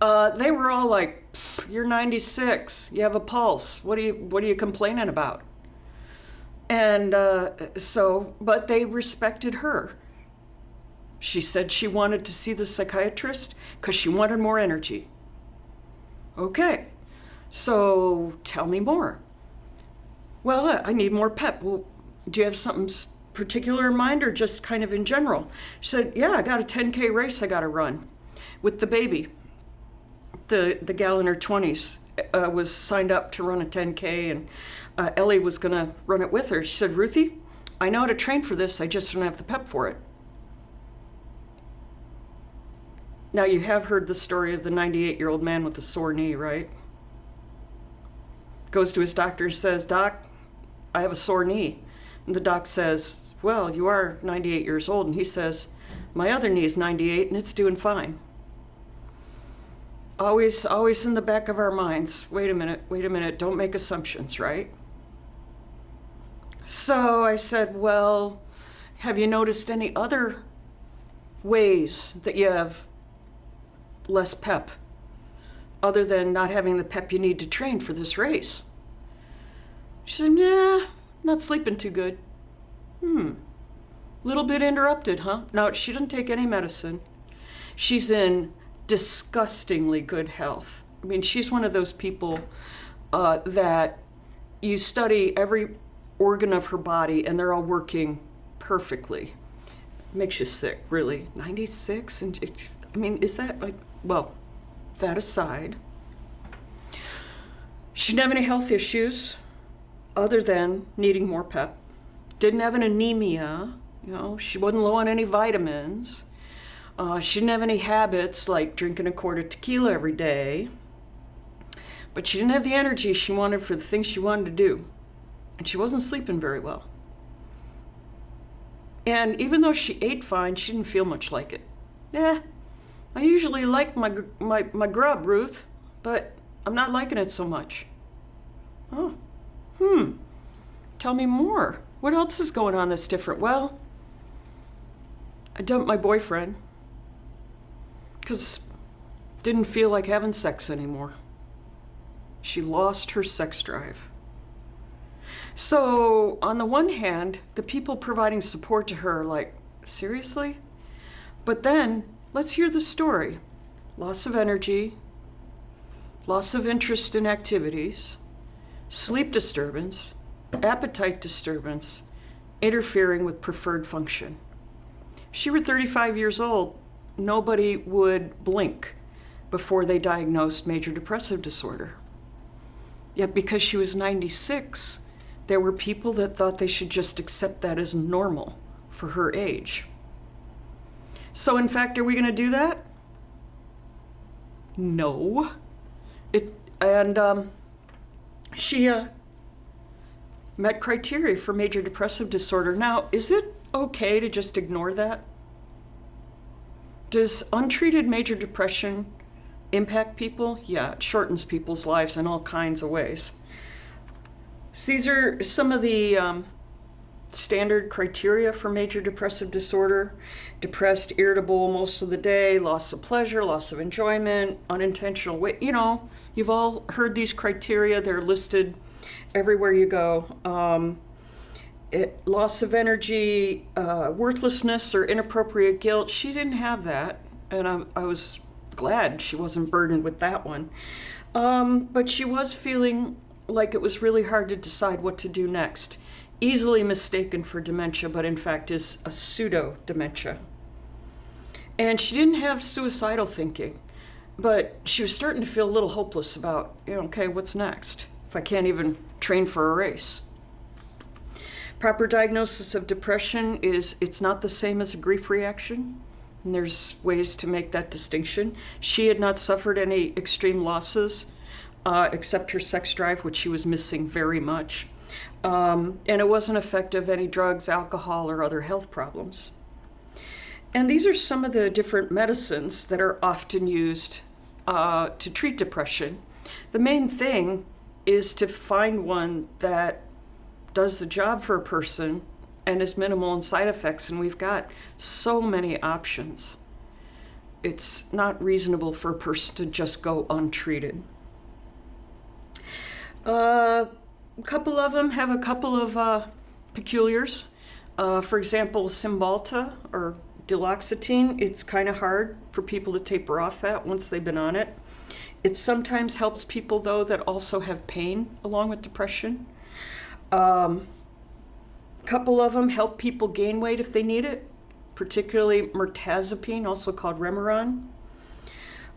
They were all like, you're 96, you have a pulse, what are you complaining about? And but they respected her. She said she wanted to see the psychiatrist because she wanted more energy. Okay, so tell me more. Well, I need more pep. Well, do you have something particular in mind or just kind of in general? She said, yeah, I got a 10K race I got to run with the baby. The gal in her 20s was signed up to run a 10K, and Ellie was going to run it with her. She said, Ruthie, I know how to train for this, I just don't have the pep for it. Now, you have heard the story of the 98-year-old man with a sore knee, right? Goes to his doctor and says, "Doc, I have a sore knee." And the doc says, "Well, you are 98 years old." And he says, "My other knee is 98 and it's doing fine." Always in the back of our minds, wait a minute, don't make assumptions, right? So I said, "Well, have you noticed any other ways that you have less pep, other than not having the pep you need to train for this race?" She said, "Yeah, not sleeping too good." Little bit interrupted, huh? Now, she doesn't take any medicine. She's in disgustingly good health. I mean, she's one of those people that you study every organ of her body and they're all working perfectly. Makes you sick, really. 96? And I mean, is that like, well, that aside, she didn't have any health issues other than needing more pep. Didn't have an anemia, she wasn't low on any vitamins. She didn't have any habits like drinking a quart of tequila every day. But she didn't have the energy she wanted for the things she wanted to do. And she wasn't sleeping very well. And even though she ate fine, she didn't feel much like it. I usually like my grub, Ruth, but I'm not liking it so much. Oh, tell me more. What else is going on that's different? Well, I dumped my boyfriend because didn't feel like having sex anymore. She lost her sex drive. So on the one hand, the people providing support to her are like, seriously? But then let's hear the story. Loss of energy, loss of interest in activities, sleep disturbance, appetite disturbance, interfering with preferred function. If she were 35 years old, nobody would blink before they diagnosed major depressive disorder. Yet because she was 96, there were people that thought they should just accept that as normal for her age. So in fact, are we going to do that? No. She met criteria for major depressive disorder. Now, is it okay to just ignore that? Does untreated major depression impact people? Yeah, it shortens people's lives in all kinds of ways. So these are some of the standard criteria for major depressive disorder. Depressed, irritable most of the day, loss of pleasure, loss of enjoyment, unintentional weight. You've all heard these criteria. They're listed everywhere you go. Loss of energy, worthlessness or inappropriate guilt. She didn't have that, and I was glad she wasn't burdened with that one. But she was feeling like it was really hard to decide what to do next. Easily mistaken for dementia, but in fact is a pseudo-dementia. And she didn't have suicidal thinking, but she was starting to feel a little hopeless about, okay, what's next if I can't even train for a race? Proper diagnosis of depression it's not the same as a grief reaction. And there's ways to make that distinction. She had not suffered any extreme losses, except her sex drive, which she was missing very much. And it wasn't effective of any drugs, alcohol, or other health problems. And these are some of the different medicines that are often used to treat depression. The main thing is to find one that does the job for a person and is minimal in side effects, and we've got so many options. It's not reasonable for a person to just go untreated. A couple of them have a couple of peculiars. For example, Cymbalta or duloxetine, it's kind of hard for people to taper off that once they've been on it. It sometimes helps people, though, that also have pain along with depression. Couple of them help people gain weight if they need it, particularly mirtazapine, also called Remeron.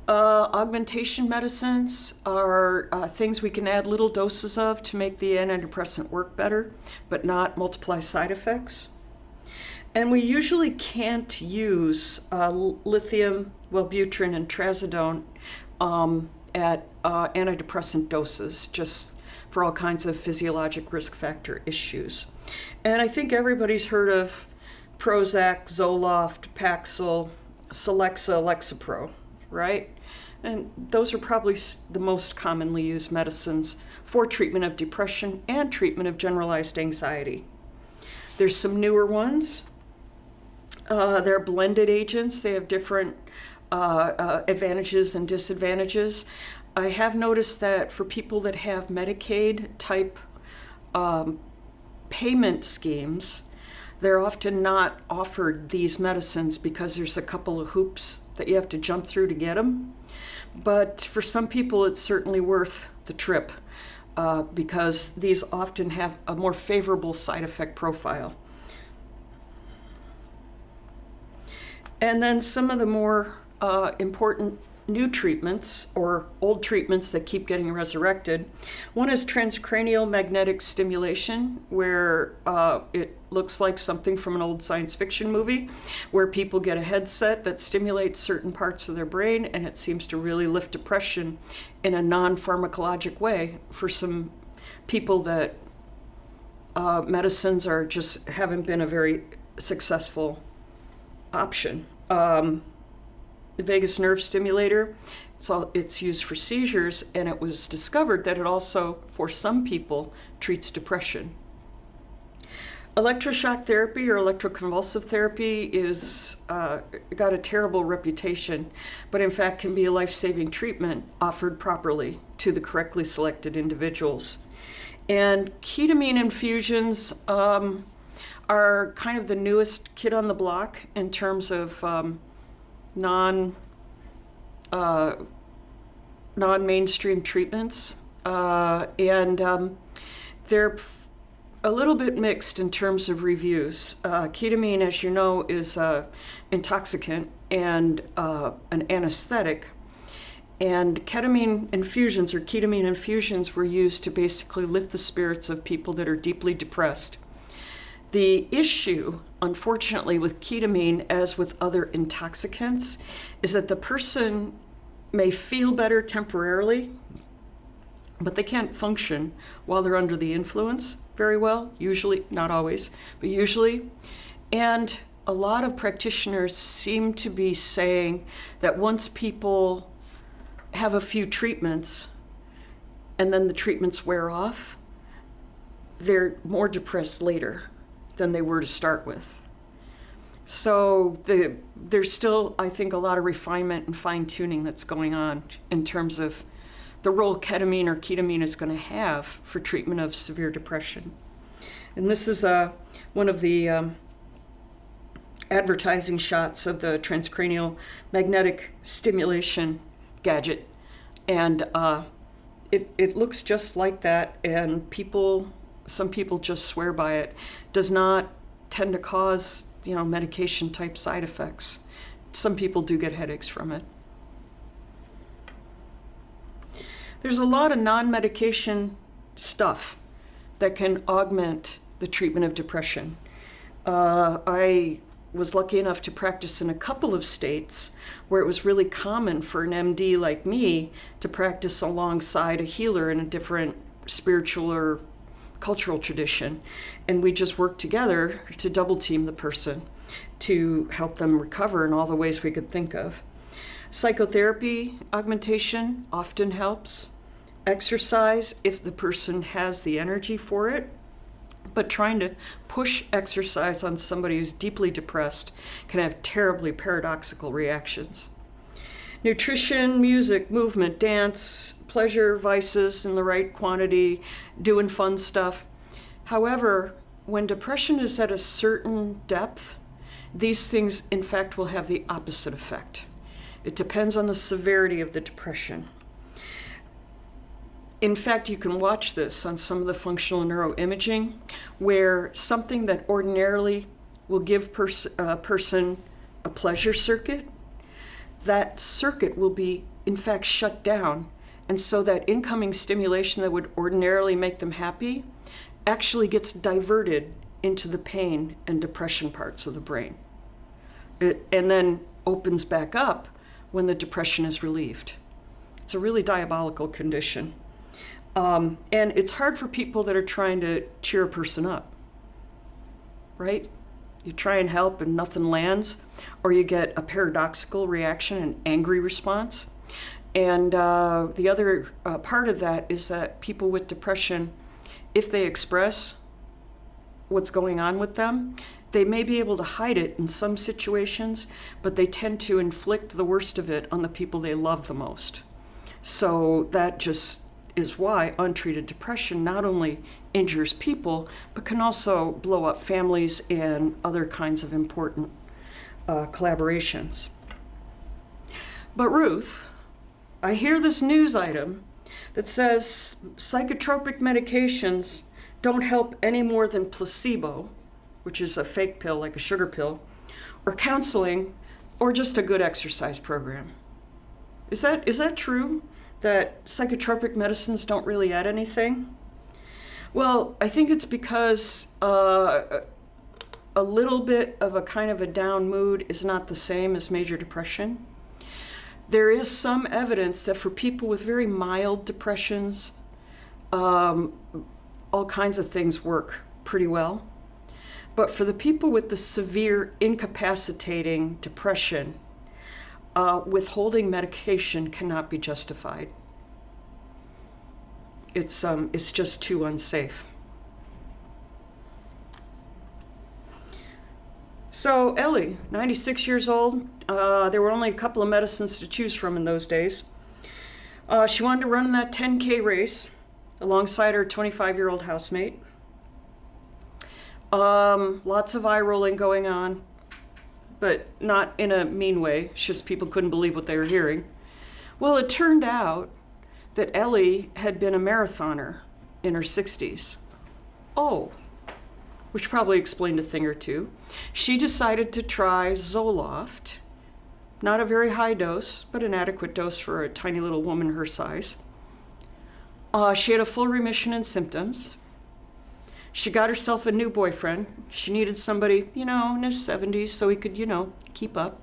Augmentation medicines are things we can add little doses of to make the antidepressant work better, but not multiply side effects. And we usually can't use lithium, Wellbutrin, and trazodone at antidepressant doses, just for all kinds of physiologic risk factor issues. And I think everybody's heard of Prozac, Zoloft, Paxil, Celexa, Lexapro, right? And those are probably the most commonly used medicines for treatment of depression and treatment of generalized anxiety. There's some newer ones. They're blended agents. They have different advantages and disadvantages. I have noticed that for people that have Medicaid type payment schemes, they're often not offered these medicines because there's a couple of hoops that you have to jump through to get them. But for some people, it's certainly worth the trip because these often have a more favorable side effect profile. And then some of the more important new treatments or old treatments that keep getting resurrected. One is transcranial magnetic stimulation, where it looks like something from an old science fiction movie, where people get a headset that stimulates certain parts of their brain, and it seems to really lift depression in a non-pharmacologic way for some people that medicines are just haven't been a very successful option. The vagus nerve stimulator, it's used for seizures, and it was discovered that it also, for some people, treats depression. Electroshock therapy or electroconvulsive therapy is got a terrible reputation, but in fact can be a life-saving treatment offered properly to the correctly selected individuals. And ketamine infusions are kind of the newest kid on the block in terms of non-mainstream treatments, and they're a little bit mixed in terms of reviews. Ketamine, as you know, is an intoxicant and an anesthetic, and ketamine infusions were used to basically lift the spirits of people that are deeply depressed. The issue, unfortunately, with ketamine, as with other intoxicants, is that the person may feel better temporarily, but they can't function while they're under the influence very well, usually, not always, but usually. And a lot of practitioners seem to be saying that once people have a few treatments and then the treatments wear off, they're more depressed later than they were to start with. So there's still, I think, a lot of refinement and fine-tuning that's going on in terms of the role ketamine or ketamine is going to have for treatment of severe depression. And this is one of the advertising shots of the transcranial magnetic stimulation gadget. And it looks just like that, and some people just swear by it. Does not tend to cause, medication type side effects. Some people do get headaches from it. There's a lot of non-medication stuff that can augment the treatment of depression. I was lucky enough to practice in a couple of states where it was really common for an MD like me to practice alongside a healer in a different spiritual or cultural tradition, and we just worked together to double team the person to help them recover in all the ways we could think of. Psychotherapy augmentation often helps. Exercise, if the person has the energy for it, but trying to push exercise on somebody who's deeply depressed can have terribly paradoxical reactions. Nutrition, music, movement, dance, pleasure, vices in the right quantity, doing fun stuff. However, when depression is at a certain depth, these things, in fact, will have the opposite effect. It depends on the severity of the depression. In fact, you can watch this on some of the functional neuroimaging, where something that ordinarily will give a person a pleasure circuit, that circuit will be in fact, shut down. And so that incoming stimulation that would ordinarily make them happy actually gets diverted into the pain and depression parts of the brain. And then opens back up when the depression is relieved. It's a really diabolical condition. And it's hard for people that are trying to cheer a person up, right? You try and help and nothing lands, or you get a paradoxical reaction, an angry response. And the other part of that is that people with depression, if they express what's going on with them, they may be able to hide it in some situations, but they tend to inflict the worst of it on the people they love the most. So that just is why untreated depression not only injures people, but can also blow up families and other kinds of important collaborations. But Ruth, I hear this news item that says psychotropic medications don't help any more than placebo, which is a fake pill like a sugar pill, or counseling, or just a good exercise program. Is that true, that psychotropic medicines don't really add anything? Well, I think it's because a little bit of a kind of a down mood is not the same as major depression. There is some evidence that for people with very mild depressions, all kinds of things work pretty well. But for the people with the severe incapacitating depression, withholding medication cannot be justified. It's just too unsafe. So Ellie, 96 years old, there were only a couple of medicines to choose from in those days. She wanted to run that 10K race alongside her 25-year-old housemate. Lots of eye rolling going on, but not in a mean way. It's just people couldn't believe what they were hearing. Well, it turned out that Ellie had been a marathoner in her 60s. Oh, which probably explained a thing or two. She decided to try Zoloft, not a very high dose, but an adequate dose for a tiny little woman her size. She had a full remission in symptoms. She got herself a new boyfriend. She needed somebody, in his 70s so he could, keep up.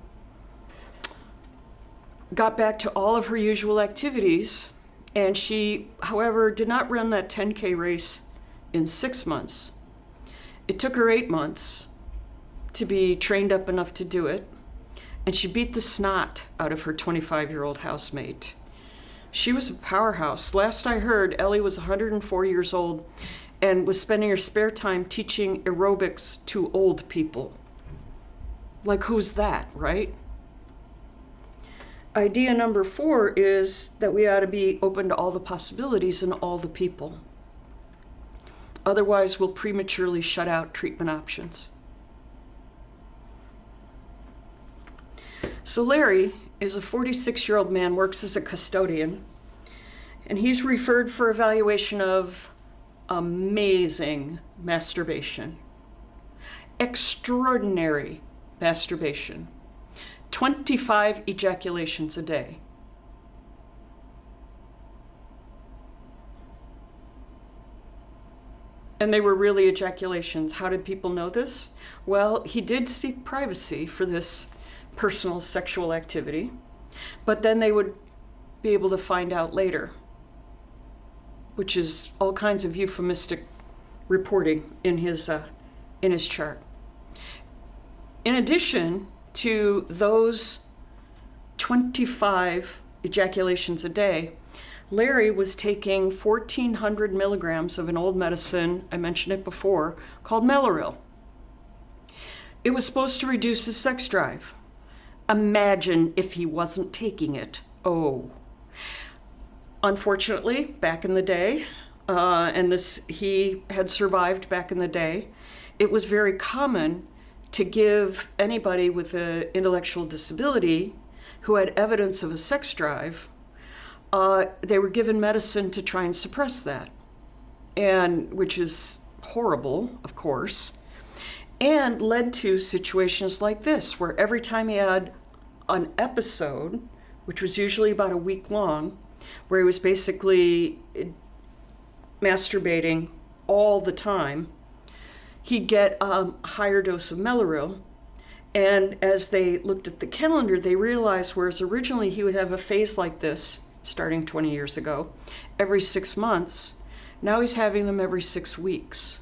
Got back to all of her usual activities, and she, however, did not run that 10K race in 6 months. It took her 8 months to be trained up enough to do it, and she beat the snot out of her 25-year-old housemate. She was a powerhouse. Last I heard, Ellie was 104 years old and was spending her spare time teaching aerobics to old people. Like, who's that, right? Idea number 4 is that we ought to be open to all the possibilities and all the people. Otherwise, we'll prematurely shut out treatment options. So Larry is a 46-year-old man, works as a custodian, and he's referred for evaluation of amazing masturbation. Extraordinary masturbation. 25 ejaculations a day. And they were really ejaculations. How did people know this? Well, he did seek privacy for this personal sexual activity, but then they would be able to find out later, which is all kinds of euphemistic reporting in his chart. In addition to those 25 ejaculations a day, Larry was taking 1,400 milligrams of an old medicine, I mentioned it before, called Meloril. It was supposed to reduce his sex drive. Imagine if he wasn't taking it. Oh. Unfortunately, back in the day, he had survived back in the day, it was very common to give anybody with an intellectual disability who had evidence of a sex drive, they were given medicine to try and suppress that, and which is horrible, of course, and led to situations like this, where every time he had an episode which was usually about a week long, where he was basically masturbating all the time, he'd get a higher dose of Mellaril. And as they looked at the calendar, they realized whereas originally he would have a phase like this, starting 20 years ago, every 6 months, now he's having them every 6 weeks.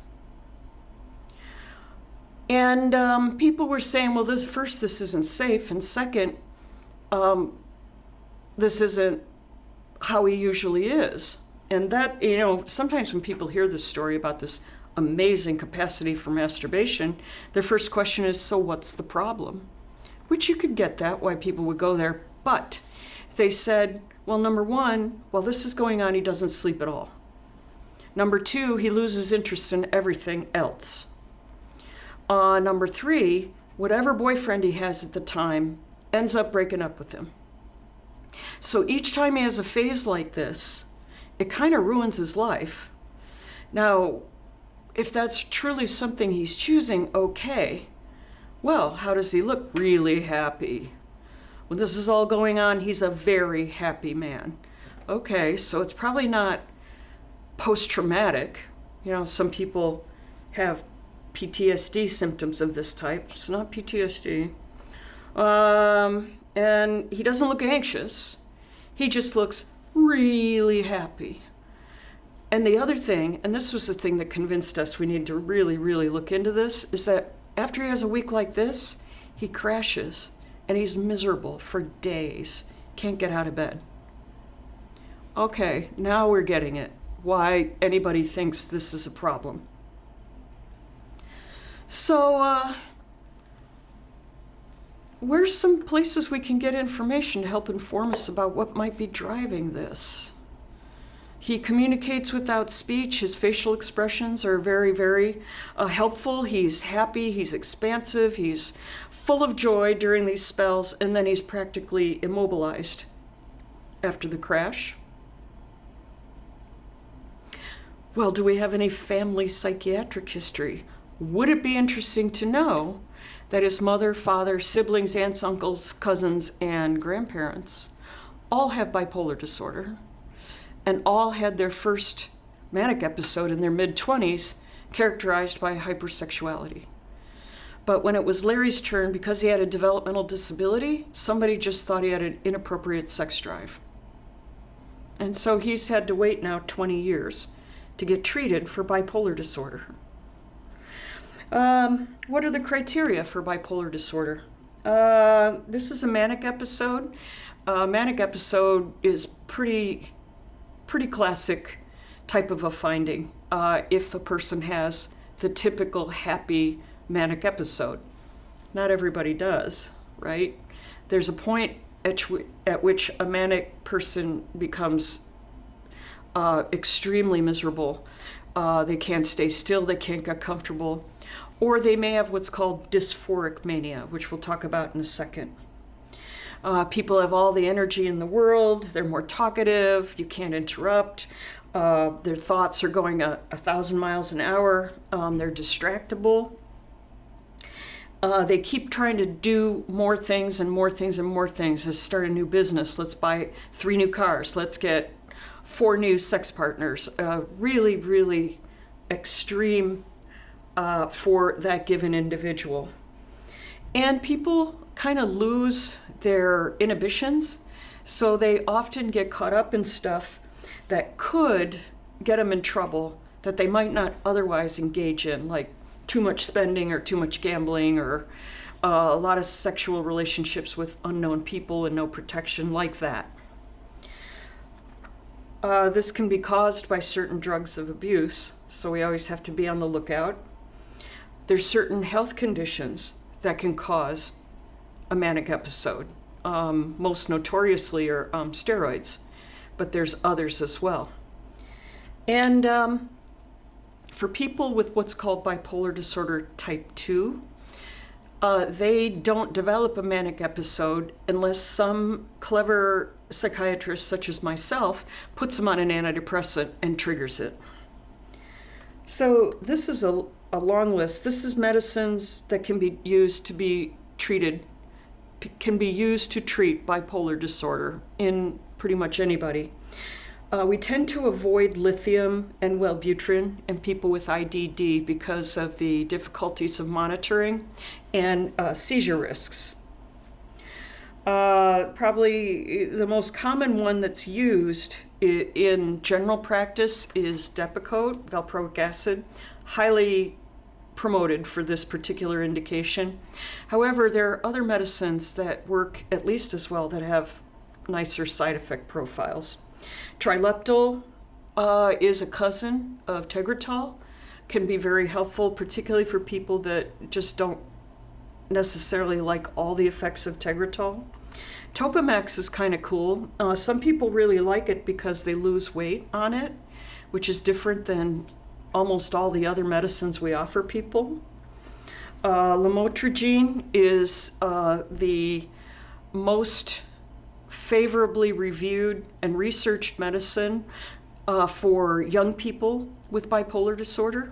And people were saying, well, this isn't safe, and second, this isn't how he usually is. And that, sometimes when people hear this story about this amazing capacity for masturbation, their first question is, so what's the problem? Which you could get that, why people would go there. But they said, well, number one, while this is going on, he doesn't sleep at all. Number two, he loses interest in everything else. Number three, whatever boyfriend he has at the time ends up breaking up with him. So each time he has a phase like this, it kind of ruins his life. Now, if that's truly something he's choosing, okay. Well, how does he look? Really happy. When this is all going on, he's a very happy man. Okay, so it's probably not post-traumatic. Some people have PTSD symptoms of this type. It's not PTSD. And he doesn't look anxious. He just looks really happy. And the other thing, and this was the thing that convinced us we need to really, really look into this, is that after he has a week like this, he crashes and he's miserable for days. Can't get out of bed. Okay, now we're getting it. Why anybody thinks this is a problem. So, where's some places we can get information to help inform us about what might be driving this? He communicates without speech. His facial expressions are very, very helpful. He's happy, he's expansive, he's full of joy during these spells, and then he's practically immobilized after the crash. Well, do we have any family psychiatric history? Would it be interesting to know that his mother, father, siblings, aunts, uncles, cousins, and grandparents all have bipolar disorder, and all had their first manic episode in their mid-20s characterized by hypersexuality. But when it was Larry's turn, because he had a developmental disability, somebody just thought he had an inappropriate sex drive. And so he's had to wait now 20 years to get treated for bipolar disorder. What are the criteria for bipolar disorder? This is a manic episode. Manic episode is pretty classic type of a finding if a person has the typical happy manic episode. Not everybody does, right? There's a point at which a manic person becomes extremely miserable. They can't stay still, they can't get comfortable, or they may have what's called dysphoric mania, which we'll talk about in a second. People have all the energy in the world, they're more talkative, you can't interrupt, their thoughts are going 1,000 miles an hour, they're distractible. They keep trying to do more things and more things and more things. Let's start a new business, let's buy 3 new cars, let's get 4 new sex partners. Really, really extreme for that given individual. And people kind of lose their inhibitions, so they often get caught up in stuff that could get them in trouble that they might not otherwise engage in, like too much spending or too much gambling or a lot of sexual relationships with unknown people and no protection like that. This can be caused by certain drugs of abuse, so we always have to be on the lookout. There's certain health conditions that can cause a manic episode. Most notoriously are steroids, but there's others as well. And for people with what's called bipolar disorder type 2, they don't develop a manic episode unless some clever psychiatrist, such as myself, puts them on an antidepressant and triggers it. So this is a long list. This is medicines that can be used to be treated can be used to treat bipolar disorder in pretty much anybody. We tend to avoid lithium and Wellbutrin in people with IDD because of the difficulties of monitoring and seizure risks. Probably the most common one that's used in general practice is Depakote, valproic acid, highly promoted for this particular indication. However, there are other medicines that work at least as well that have nicer side effect profiles. Trileptal is a cousin of Tegretol, can be very helpful, particularly for people that just don't necessarily like all the effects of Tegretol. Topamax is kind of cool. Some people really like it because they lose weight on it, which is different than almost all the other medicines we offer people. Lamotrigine is the most favorably reviewed and researched medicine for young people with bipolar disorder.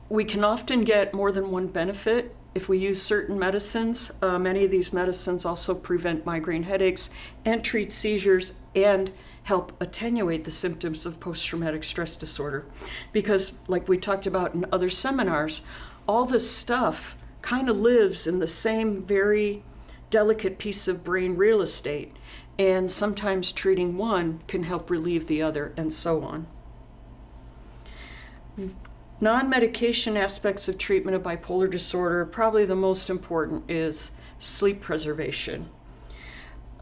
We can often get more than one benefit if we use certain medicines. Many of these medicines also prevent migraine headaches and treat seizures and help attenuate the symptoms of post-traumatic stress disorder. Because, like we talked about in other seminars, all this stuff kind of lives in the same very delicate piece of brain real estate, and sometimes treating one can help relieve the other, and so on. Non-medication aspects of treatment of bipolar disorder, probably the most important is sleep preservation.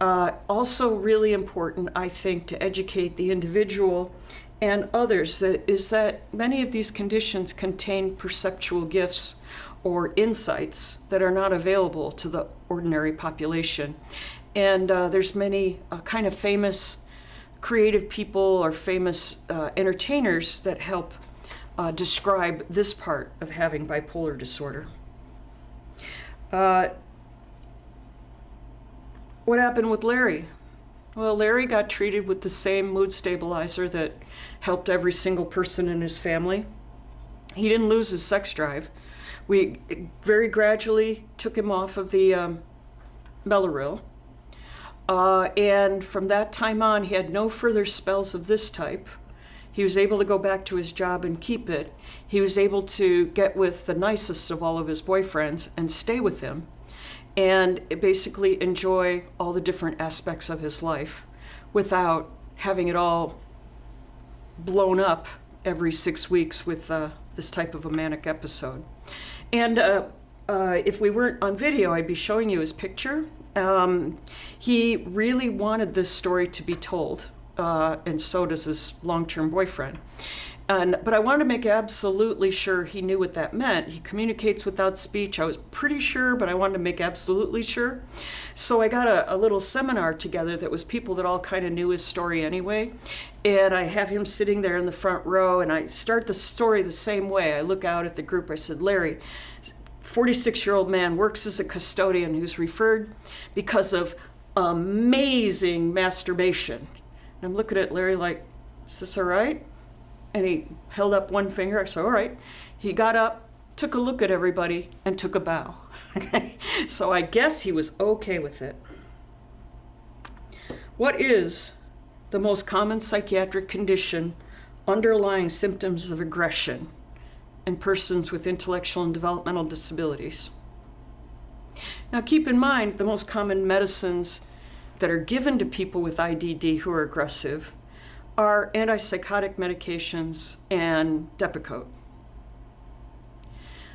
Also really important, I think, to educate the individual and others is that many of these conditions contain perceptual gifts or insights that are not available to the ordinary population. And there's many kind of famous creative people or famous entertainers that help describe this part of having bipolar disorder. What happened with Larry? Well, Larry got treated with the same mood stabilizer that helped every single person in his family. He didn't lose his sex drive. We very gradually took him off of the Mellaril. And from that time on, he had no further spells of this type. He was able to go back to his job and keep it. He was able to get with the nicest of all of his boyfriends and stay with him, and basically enjoy all the different aspects of his life without having it all blown up every 6 weeks with this type of a manic episode. And if we weren't on video, I'd be showing you his picture. He really wanted this story to be told, and so does his long-term boyfriend. But I wanted to make absolutely sure he knew what that meant. He communicates without speech. I was pretty sure, but I wanted to make absolutely sure. So I got a little seminar together that was people that all kind of knew his story anyway. And I have him sitting there in the front row, and I start the story the same way. I look out at the group. I said, Larry, 46-year-old man, works as a custodian who's referred because of amazing masturbation. And I'm looking at Larry like, is this all right? And he held up one finger. I said, all right. He got up, took a look at everybody, and took a bow. So I guess he was okay with it. What is the most common psychiatric condition underlying symptoms of aggression in persons with intellectual and developmental disabilities? Now keep in mind, the most common medicines that are given to people with IDD who are aggressive are antipsychotic medications and Depakote.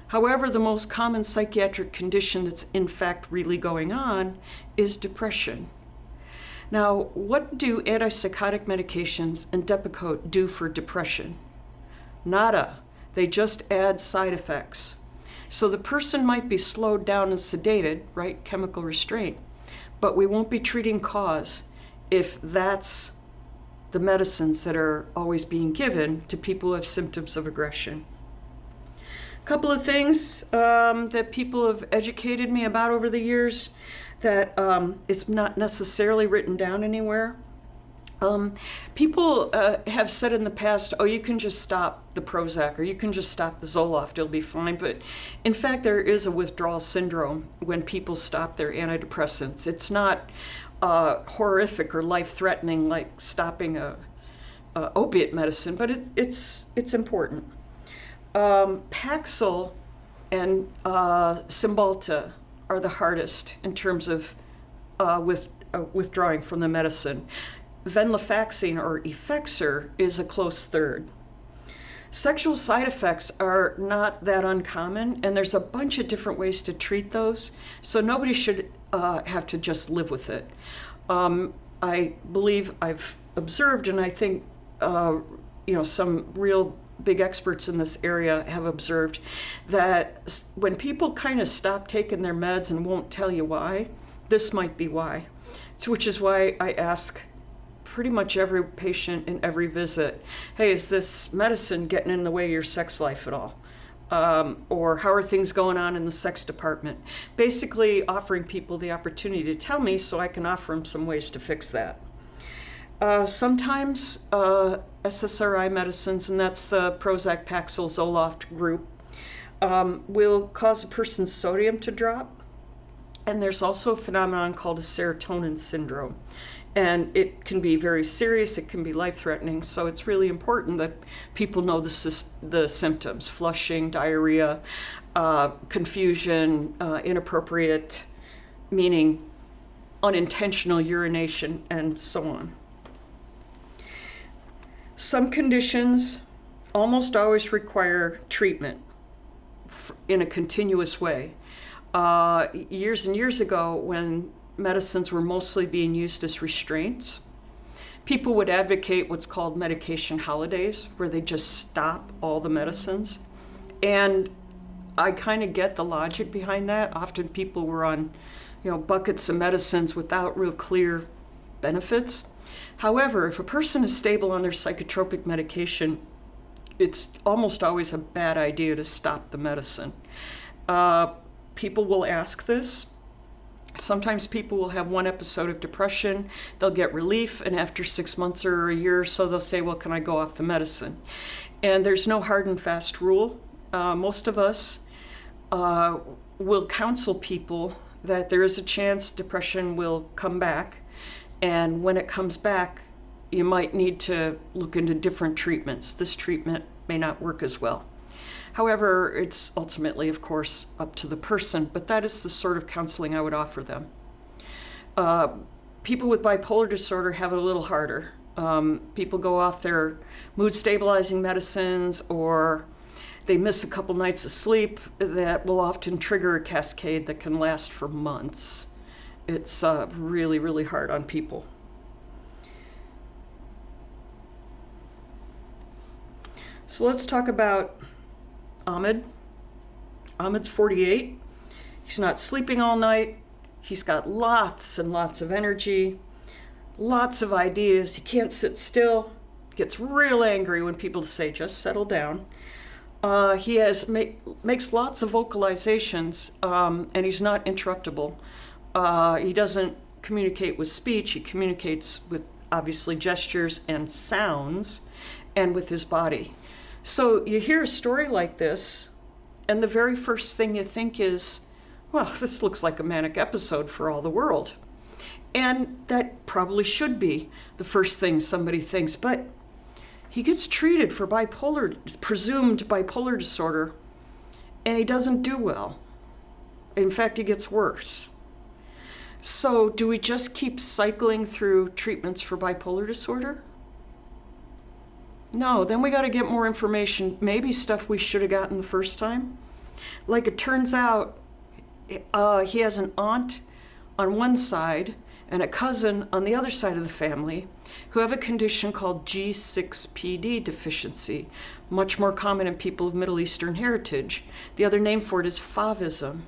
However, the most common psychiatric condition that's in fact really going on is depression. Now, what do antipsychotic medications and Depakote do for depression? Nada. They just add side effects. So the person might be slowed down and sedated, right? Chemical restraint. But we won't be treating cause if that's the medicines that are always being given to people who have symptoms of aggression. A couple of things that people have educated me about over the years that it's not necessarily written down anywhere People have said in the past, oh, you can just stop the Prozac or you can just stop the Zoloft, it'll be fine. But in fact, there is a withdrawal syndrome when people stop their antidepressants. It's not horrific or life-threatening like stopping a opiate medicine, but it's important. Paxil and Cymbalta are the hardest in terms of withdrawing from the medicine. Venlafaxine or Effexor is a close third. Sexual side effects are not that uncommon, and there's a bunch of different ways to treat those, so nobody should have to just live with it. I believe I've observed, and I think some real big experts in this area have observed that when people kind of stop taking their meds and won't tell you why, this might be why. So, which is why I ask pretty much every patient in every visit, hey, is this medicine getting in the way of your sex life at all? Or how are things going on in the sex department? Basically offering people the opportunity to tell me so I can offer them some ways to fix that. Sometimes SSRI medicines, and that's the Prozac, Paxil, Zoloft group, will cause a person's sodium to drop. And there's also a phenomenon called a serotonin syndrome. And it can be very serious, it can be life-threatening, so it's really important that people know the symptoms: flushing, diarrhea, confusion, inappropriate, meaning unintentional urination, and so on. Some conditions almost always require treatment in a continuous way. Years and years ago, when medicines were mostly being used as restraints, people would advocate what's called medication holidays, where they just stop all the medicines. And I kind of get the logic behind that. Often people were on, buckets of medicines without real clear benefits. However, if a person is stable on their psychotropic medication, it's almost always a bad idea to stop the medicine. People will ask this. Sometimes people will have one episode of depression, they'll get relief, and after 6 months or a year or so, they'll say, well, can I go off the medicine? And there's no hard and fast rule. Most of us will counsel people that there is a chance depression will come back, and when it comes back, you might need to look into different treatments. This treatment may not work as well. However, it's ultimately, of course, up to the person, but that is the sort of counseling I would offer them. People with bipolar disorder have it a little harder. People go off their mood-stabilizing medicines, or they miss a couple nights of sleep that will often trigger a cascade that can last for months. It's really, really hard on people. So let's talk about Ahmed. Ahmed's 48. He's not sleeping all night. He's got lots and lots of energy, lots of ideas. He can't sit still. Gets real angry when people say, just settle down. He makes lots of vocalizations, and he's not interruptible. He doesn't communicate with speech. He communicates with, obviously, gestures and sounds, and with his body. So you hear a story like this, and the very first thing you think is, well, this looks like a manic episode for all the world. And that probably should be the first thing somebody thinks, but he gets treated for presumed bipolar disorder, and he doesn't do well. In fact, he gets worse. So do we just keep cycling through treatments for bipolar disorder? No, then we got to get more information, maybe stuff we should have gotten the first time. Like, it turns out he has an aunt on one side and a cousin on the other side of the family who have a condition called G6PD deficiency, much more common in people of Middle Eastern heritage. The other name for it is Fauvism.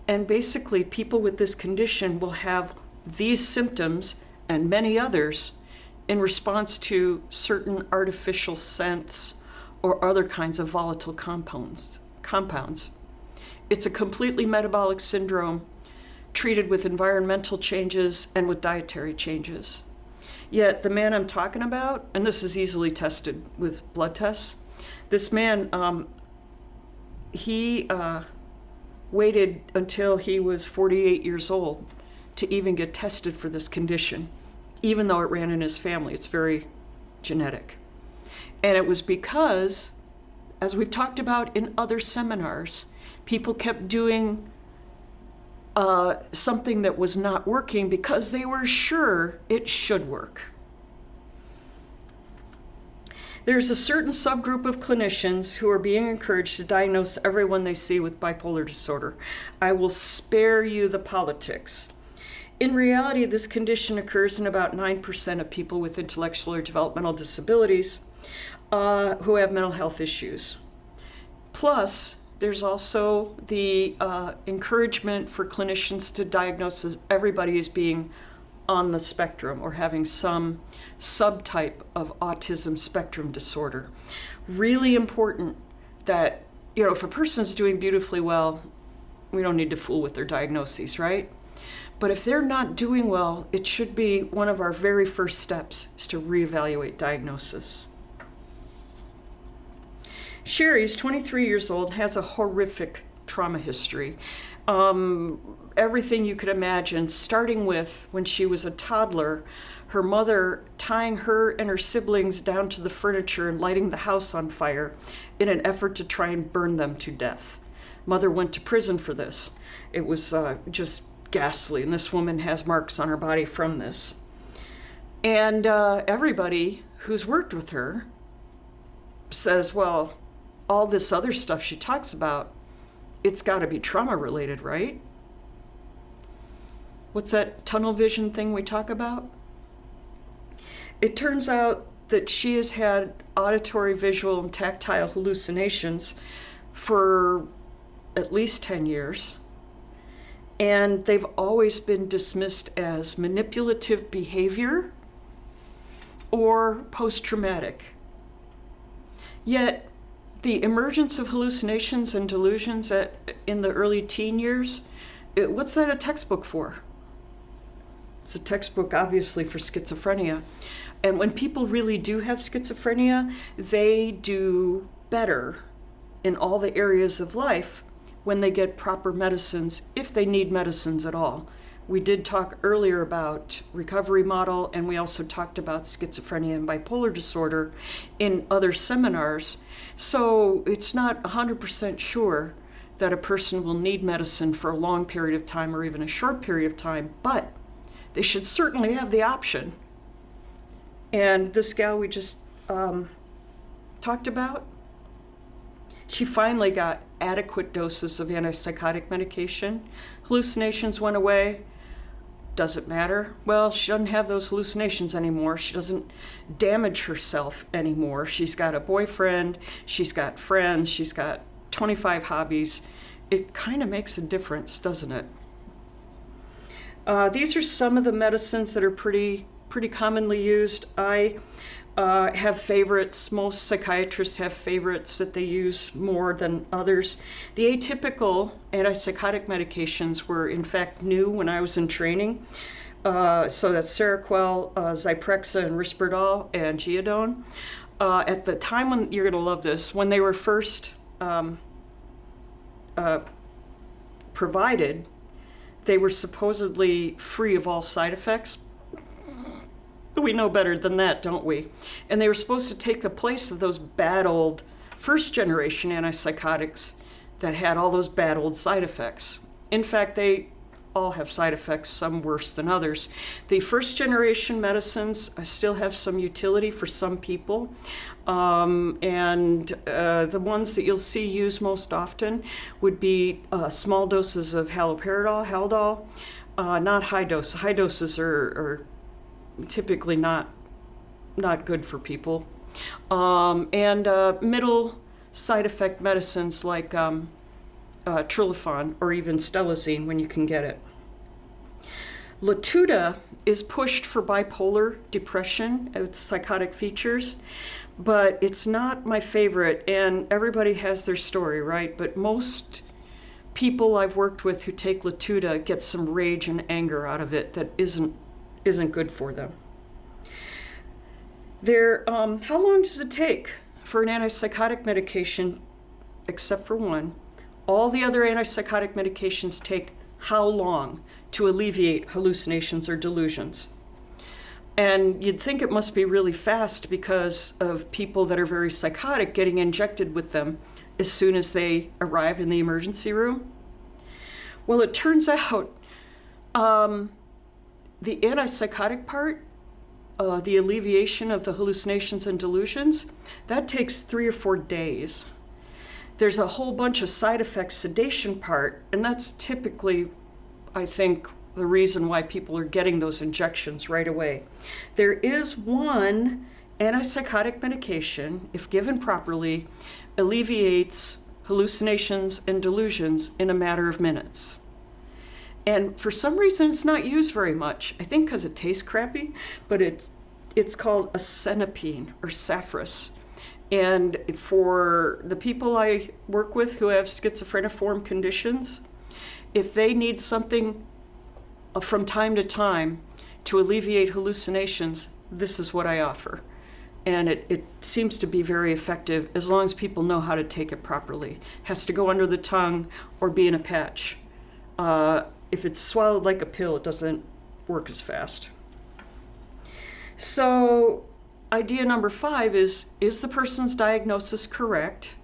And basically, people with this condition will have these symptoms and many others in response to certain artificial scents or other kinds of volatile compounds. It's a completely metabolic syndrome treated with environmental changes and with dietary changes. Yet the man I'm talking about, and this is easily tested with blood tests, this man, he waited until he was 48 years old to even get tested for this condition, even though it ran in his family. It's very genetic. And it was because, as we've talked about in other seminars, people kept doing something that was not working because they were sure it should work. There's a certain subgroup of clinicians who are being encouraged to diagnose everyone they see with bipolar disorder. I will spare you the politics. In reality, this condition occurs in about 9% of people with intellectual or developmental disabilities who have mental health issues. Plus, there's also the encouragement for clinicians to diagnose everybody as being on the spectrum or having some subtype of autism spectrum disorder. Really important that, if a person's doing beautifully well, we don't need to fool with their diagnoses, right? But if they're not doing well, it should be one of our very first steps is to reevaluate diagnosis. Sherry is 23 years old, has a horrific trauma history. Everything you could imagine, starting with when she was a toddler, her mother tying her and her siblings down to the furniture and lighting the house on fire in an effort to try and burn them to death. Mother went to prison for this. It was just ghastly, and this woman has marks on her body from this. And everybody who's worked with her says, well, all this other stuff she talks about, it's got to be trauma related, right? What's that tunnel vision thing we talk about? It turns out that she has had auditory, visual, and tactile hallucinations for at least 10 years. And they've always been dismissed as manipulative behavior or post-traumatic. Yet, the emergence of hallucinations and delusions in the early teen years, what's that a textbook for? It's a textbook, obviously, for schizophrenia. And when people really do have schizophrenia, they do better in all the areas of life when they get proper medicines, if they need medicines at all. We did talk earlier about recovery model, and we also talked about schizophrenia and bipolar disorder in other seminars. So it's not 100% sure that a person will need medicine for a long period of time or even a short period of time, but they should certainly have the option. And this gal we just talked about, she finally got adequate doses of antipsychotic medication. Hallucinations went away. Doesn't matter. Well, she doesn't have those hallucinations anymore. She doesn't damage herself anymore. She's got a boyfriend. She's got friends. She's got 25 hobbies. It kind of makes a difference, doesn't it? These are some of the medicines that are pretty commonly used. I have favorites. Most psychiatrists have favorites that they use more than others. The atypical antipsychotic medications were in fact new when I was in training. So that's Seroquel, Zyprexa, and Risperdal, and Geodone. At the time when, you're going to love this, when they were first provided, they were supposedly free of all side effects. We know better than that, don't we? And they were supposed to take the place of those bad old first generation antipsychotics that had all those bad old side effects. In fact, they all have side effects, some worse than others. The first generation medicines still have some utility for some people. And the ones that you'll see used most often would be small doses of haloperidol, Haldol, not high dose. High doses are typically not good for people. And middle side effect medicines like Trilofan or even Stelazine when you can get it. Latuda is pushed for bipolar depression with psychotic features, but it's not my favorite, and everybody has their story, right? But most people I've worked with who take Latuda get some rage and anger out of it that isn't good for them. How long does it take for an antipsychotic medication, except for one? All the other antipsychotic medications take how long to alleviate hallucinations or delusions? And you'd think it must be really fast because of people that are very psychotic getting injected with them as soon as they arrive in the emergency room. Well, it turns out the antipsychotic part, the alleviation of the hallucinations and delusions, that takes 3 or 4 days. There's a whole bunch of side effects sedation part, and that's typically, I think, the reason why people are getting those injections right away. There is one antipsychotic medication, if given properly, alleviates hallucinations and delusions in a matter of minutes. And for some reason, it's not used very much. I think because it tastes crappy, but it's called asenapine or Saffras. And for the people I work with who have schizophreniform conditions, if they need something from time to time to alleviate hallucinations, this is what I offer. And it seems to be very effective as long as people know how to take it properly. It has to go under the tongue or be in a patch. If it's swallowed like a pill, it doesn't work as fast. So idea number 5 is the person's diagnosis correct?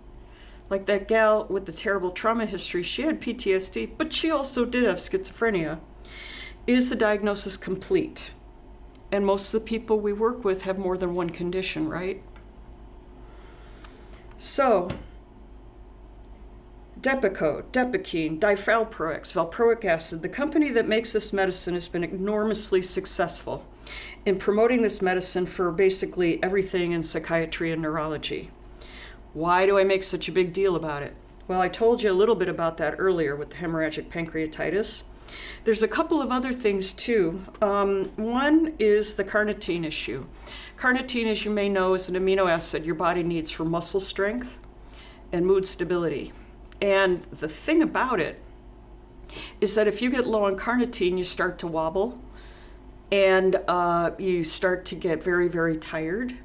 Like that gal with the terrible trauma history, she had PTSD, but she also did have schizophrenia. Is the diagnosis complete? And most of the people we work with have more than one condition, right? So, Depakote, Depakine, Divalproex, valproic acid, the company that makes this medicine has been enormously successful in promoting this medicine for basically everything in psychiatry and neurology. Why do I make such a big deal about it? Well, I told you a little bit about that earlier with the hemorrhagic pancreatitis. There's a couple of other things too. One is the carnitine issue. Carnitine, as you may know, is an amino acid your body needs for muscle strength and mood stability. And the thing about it is that if you get low on carnitine, you start to wobble and you start to get very, very tired.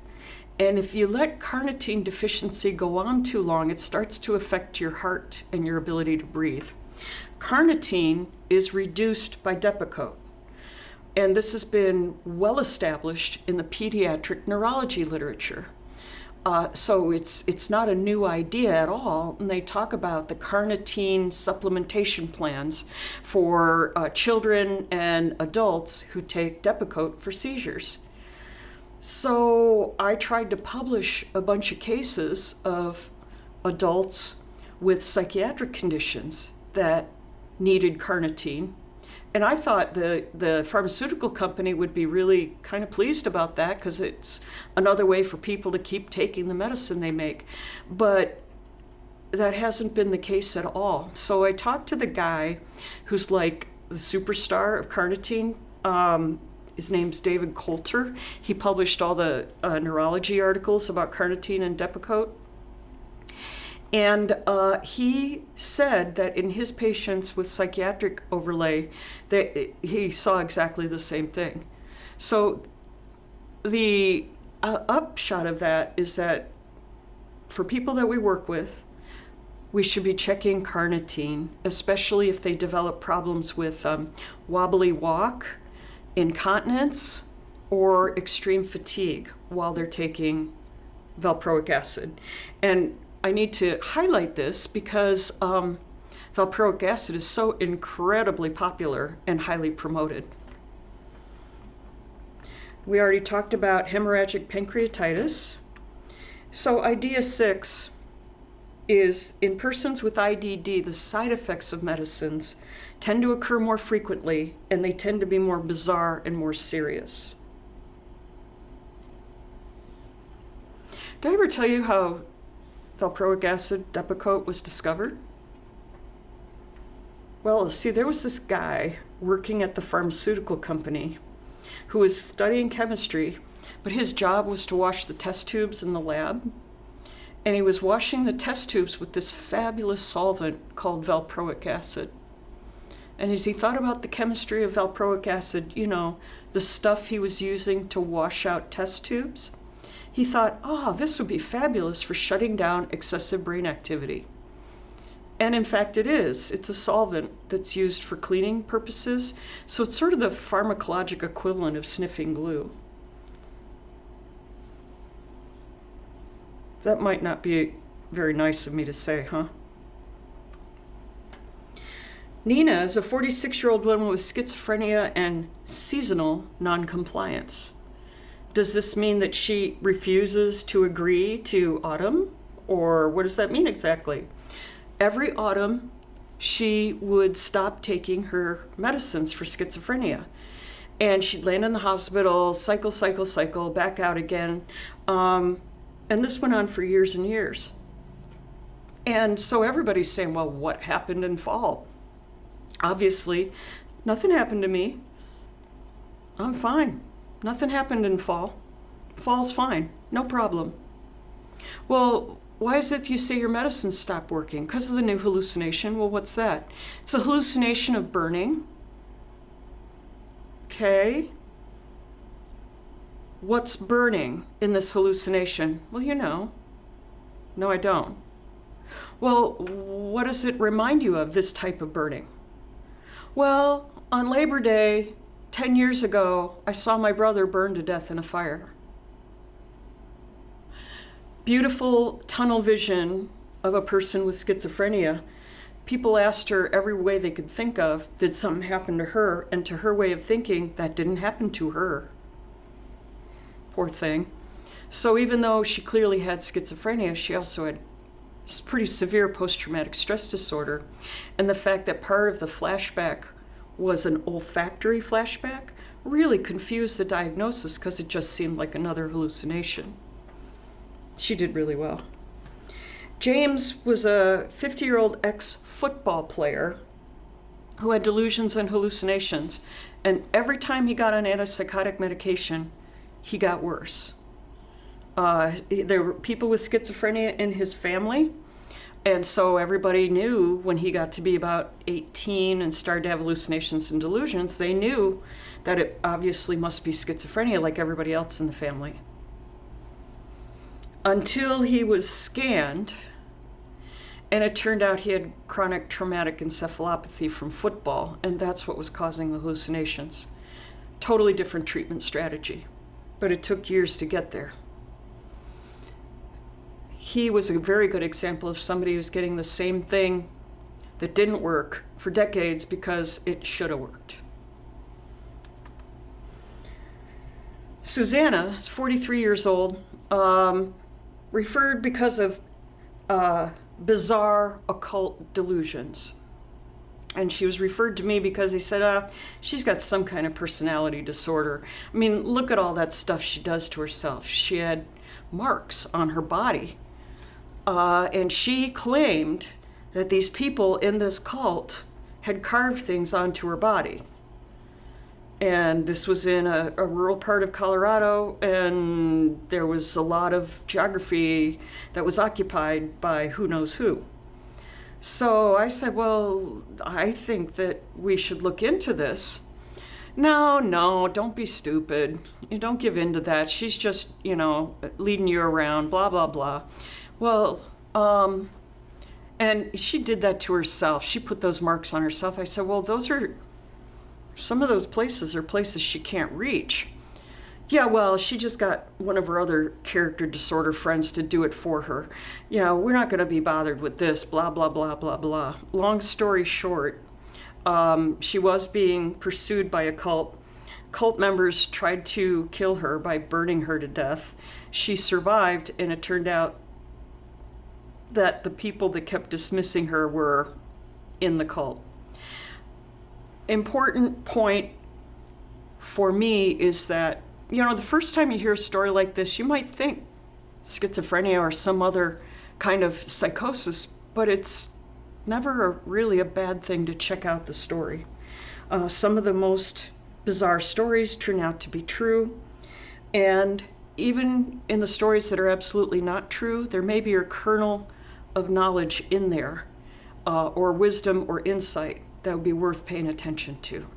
And if you let carnitine deficiency go on too long, it starts to affect your heart and your ability to breathe. Carnitine is reduced by Depakote. And this has been well established in the pediatric neurology literature. So it's not a new idea at all. And they talk about the carnitine supplementation plans for children and adults who take Depakote for seizures. So I tried to publish a bunch of cases of adults with psychiatric conditions that needed carnitine. And I thought the pharmaceutical company would be really kind of pleased about that because it's another way for people to keep taking the medicine they make. But that hasn't been the case at all. So I talked to the guy who's like the superstar of carnitine. His name's David Coulter. He published all the neurology articles about carnitine and Depakote. And he said that in his patients with psychiatric overlay, that he saw exactly the same thing. So the upshot of that is that for people that we work with, we should be checking carnitine, especially if they develop problems with wobbly walk, incontinence, or extreme fatigue while they're taking valproic acid. And I need to highlight this because valproic acid is so incredibly popular and highly promoted. We already talked about hemorrhagic pancreatitis. So idea 6 is in persons with IDD, the side effects of medicines tend to occur more frequently and they tend to be more bizarre and more serious. Did I ever tell you how valproic acid, Depakote, was discovered? Well, see, there was this guy working at the pharmaceutical company who was studying chemistry, but his job was to wash the test tubes in the lab. And he was washing the test tubes with this fabulous solvent called valproic acid. And as he thought about the chemistry of valproic acid, you know, the stuff he was using to wash out test tubes, He thought, oh, this would be fabulous for shutting down excessive brain activity. And in fact, it is. It's a solvent that's used for cleaning purposes. So it's sort of the pharmacologic equivalent of sniffing glue. That might not be very nice of me to say, huh? Nina is a 46-year-old woman with schizophrenia and seasonal noncompliance. Does this mean that she refuses to agree to autumn? Or what does that mean exactly? Every autumn, she would stop taking her medicines for schizophrenia. And she'd land in the hospital, cycle, back out again. And this went on for years and years. And so everybody's saying, well, what happened in fall? Obviously, nothing happened to me. I'm fine. Nothing happened in fall. Fall's fine. No problem. Well, why is it you say your medicine stopped working? Because of the new hallucination. Well, what's that? It's a hallucination of burning. Okay. What's burning in this hallucination? Well, you know. No, I don't. Well, what does it remind you of, this type of burning? Well, on Labor Day, 10 years ago, I saw my brother burned to death in a fire. Beautiful tunnel vision of a person with schizophrenia. People asked her every way they could think of, did something happen to her? And to her way of thinking, that didn't happen to her. Poor thing. So even though she clearly had schizophrenia, she also had pretty severe post-traumatic stress disorder. And the fact that part of the flashback was an olfactory flashback really confused the diagnosis because it just seemed like another hallucination. She did really well. James was a 50-year-old ex-football player who had delusions and hallucinations. And every time he got on antipsychotic medication, he got worse. There were people with schizophrenia in his family. And so everybody knew when he got to be about 18 and started to have hallucinations and delusions, they knew that it obviously must be schizophrenia like everybody else in the family. Until he was scanned, and it turned out he had chronic traumatic encephalopathy from football, and that's what was causing the hallucinations. Totally different treatment strategy, but it took years to get there. He was a very good example of somebody who's getting the same thing that didn't work for decades because it should have worked. Susanna is 43 years old, referred because of bizarre occult delusions. And she was referred to me because they said, she's got some kind of personality disorder. I mean, look at all that stuff she does to herself. She had marks on her body. And she claimed that these people in this cult had carved things onto her body. And this was in a rural part of Colorado, and there was a lot of geography that was occupied by who knows who. So I said, well, I think that we should look into this. No, don't be stupid. You don't give in to that. She's just, leading you around, blah, blah, blah. Well, and she did that to herself. She put those marks on herself. I said, well, some of those places are places she can't reach. Yeah, well, she just got one of her other character disorder friends to do it for her. We're not going to be bothered with this, blah, blah, blah, blah, blah. Long story short, she was being pursued by a cult. Cult members tried to kill her by burning her to death. She survived, and it turned out that the people that kept dismissing her were in the cult. Important point for me is that, the first time you hear a story like this, you might think schizophrenia or some other kind of psychosis, but it's never really a bad thing to check out the story. Some of the most bizarre stories turn out to be true, and even in the stories that are absolutely not true, there may be a kernel of knowledge in there, or wisdom or insight that would be worth paying attention to.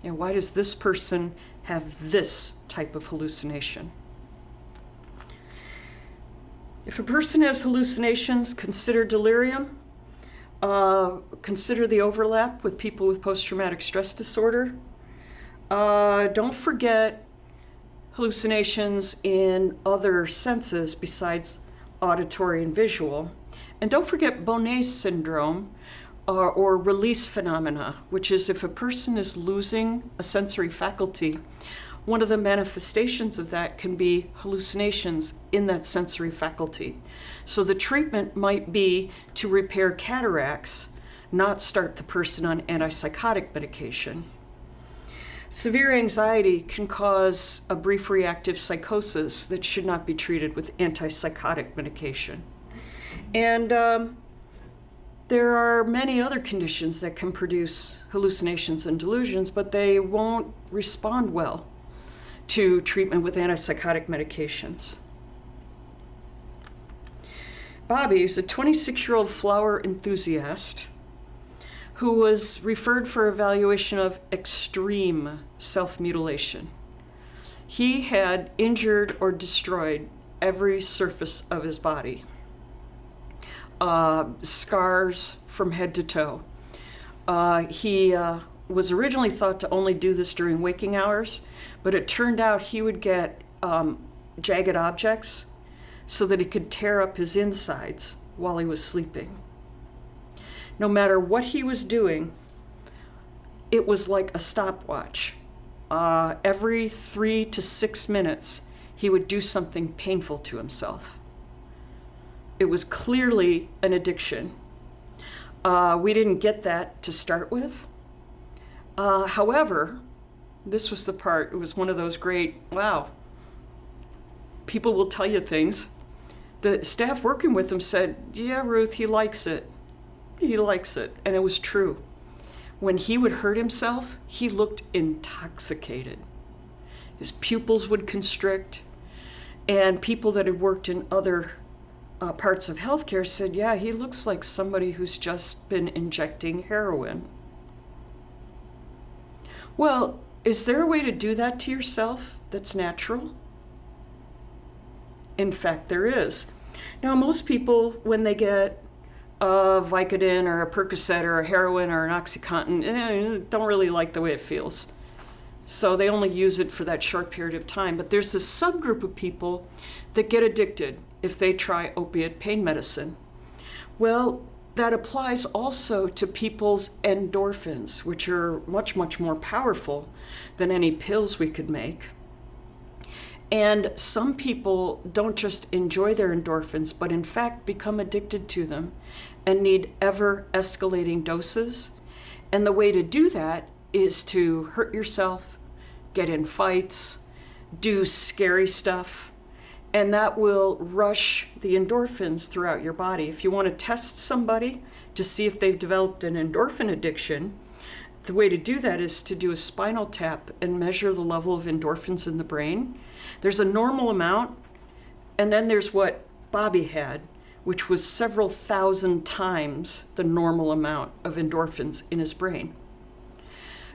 Why does this person have this type of hallucination? If a person has hallucinations, consider delirium. Consider the overlap with people with post-traumatic stress disorder. Don't forget hallucinations in other senses besides auditory and visual. And don't forget Bonnet syndrome, or release phenomena, which is if a person is losing a sensory faculty, one of the manifestations of that can be hallucinations in that sensory faculty. So the treatment might be to repair cataracts, not start the person on antipsychotic medication. Severe anxiety can cause a brief reactive psychosis that should not be treated with antipsychotic medication. And there are many other conditions that can produce hallucinations and delusions, but they won't respond well to treatment with antipsychotic medications. Bobby is a 26-year-old flower enthusiast who was referred for evaluation of extreme self-mutilation. He had injured or destroyed every surface of his body. Scars from head to toe. He was originally thought to only do this during waking hours, but it turned out he would get jagged objects so that he could tear up his insides while he was sleeping. No matter what he was doing, it was like a stopwatch. Every 3 to 6 minutes, he would do something painful to himself. It was clearly an addiction. We didn't get that to start with. However, this was the part, it was one of those great, wow, people will tell you things. The staff working with him said, yeah, Ruth, he likes it. He likes it. And it was true. When he would hurt himself, he looked intoxicated. His pupils would constrict. And people that had worked in other parts of healthcare said, yeah, he looks like somebody who's just been injecting heroin. Well, is there a way to do that to yourself that's natural? In fact, there is. Now, most people, when they get a Vicodin or a Percocet or a heroin or an OxyContin, don't really like the way it feels. So they only use it for that short period of time. But there's a subgroup of people that get addicted if they try opiate pain medicine. Well, that applies also to people's endorphins, which are much, much more powerful than any pills we could make. And some people don't just enjoy their endorphins, but in fact become addicted to them and need ever escalating doses. And the way to do that is to hurt yourself, get in fights, do scary stuff, and that will rush the endorphins throughout your body. If you want to test somebody to see if they've developed an endorphin addiction, the way to do that is to do a spinal tap and measure the level of endorphins in the brain. There's a normal amount, and then there's what Bobby had, which was several thousand times the normal amount of endorphins in his brain.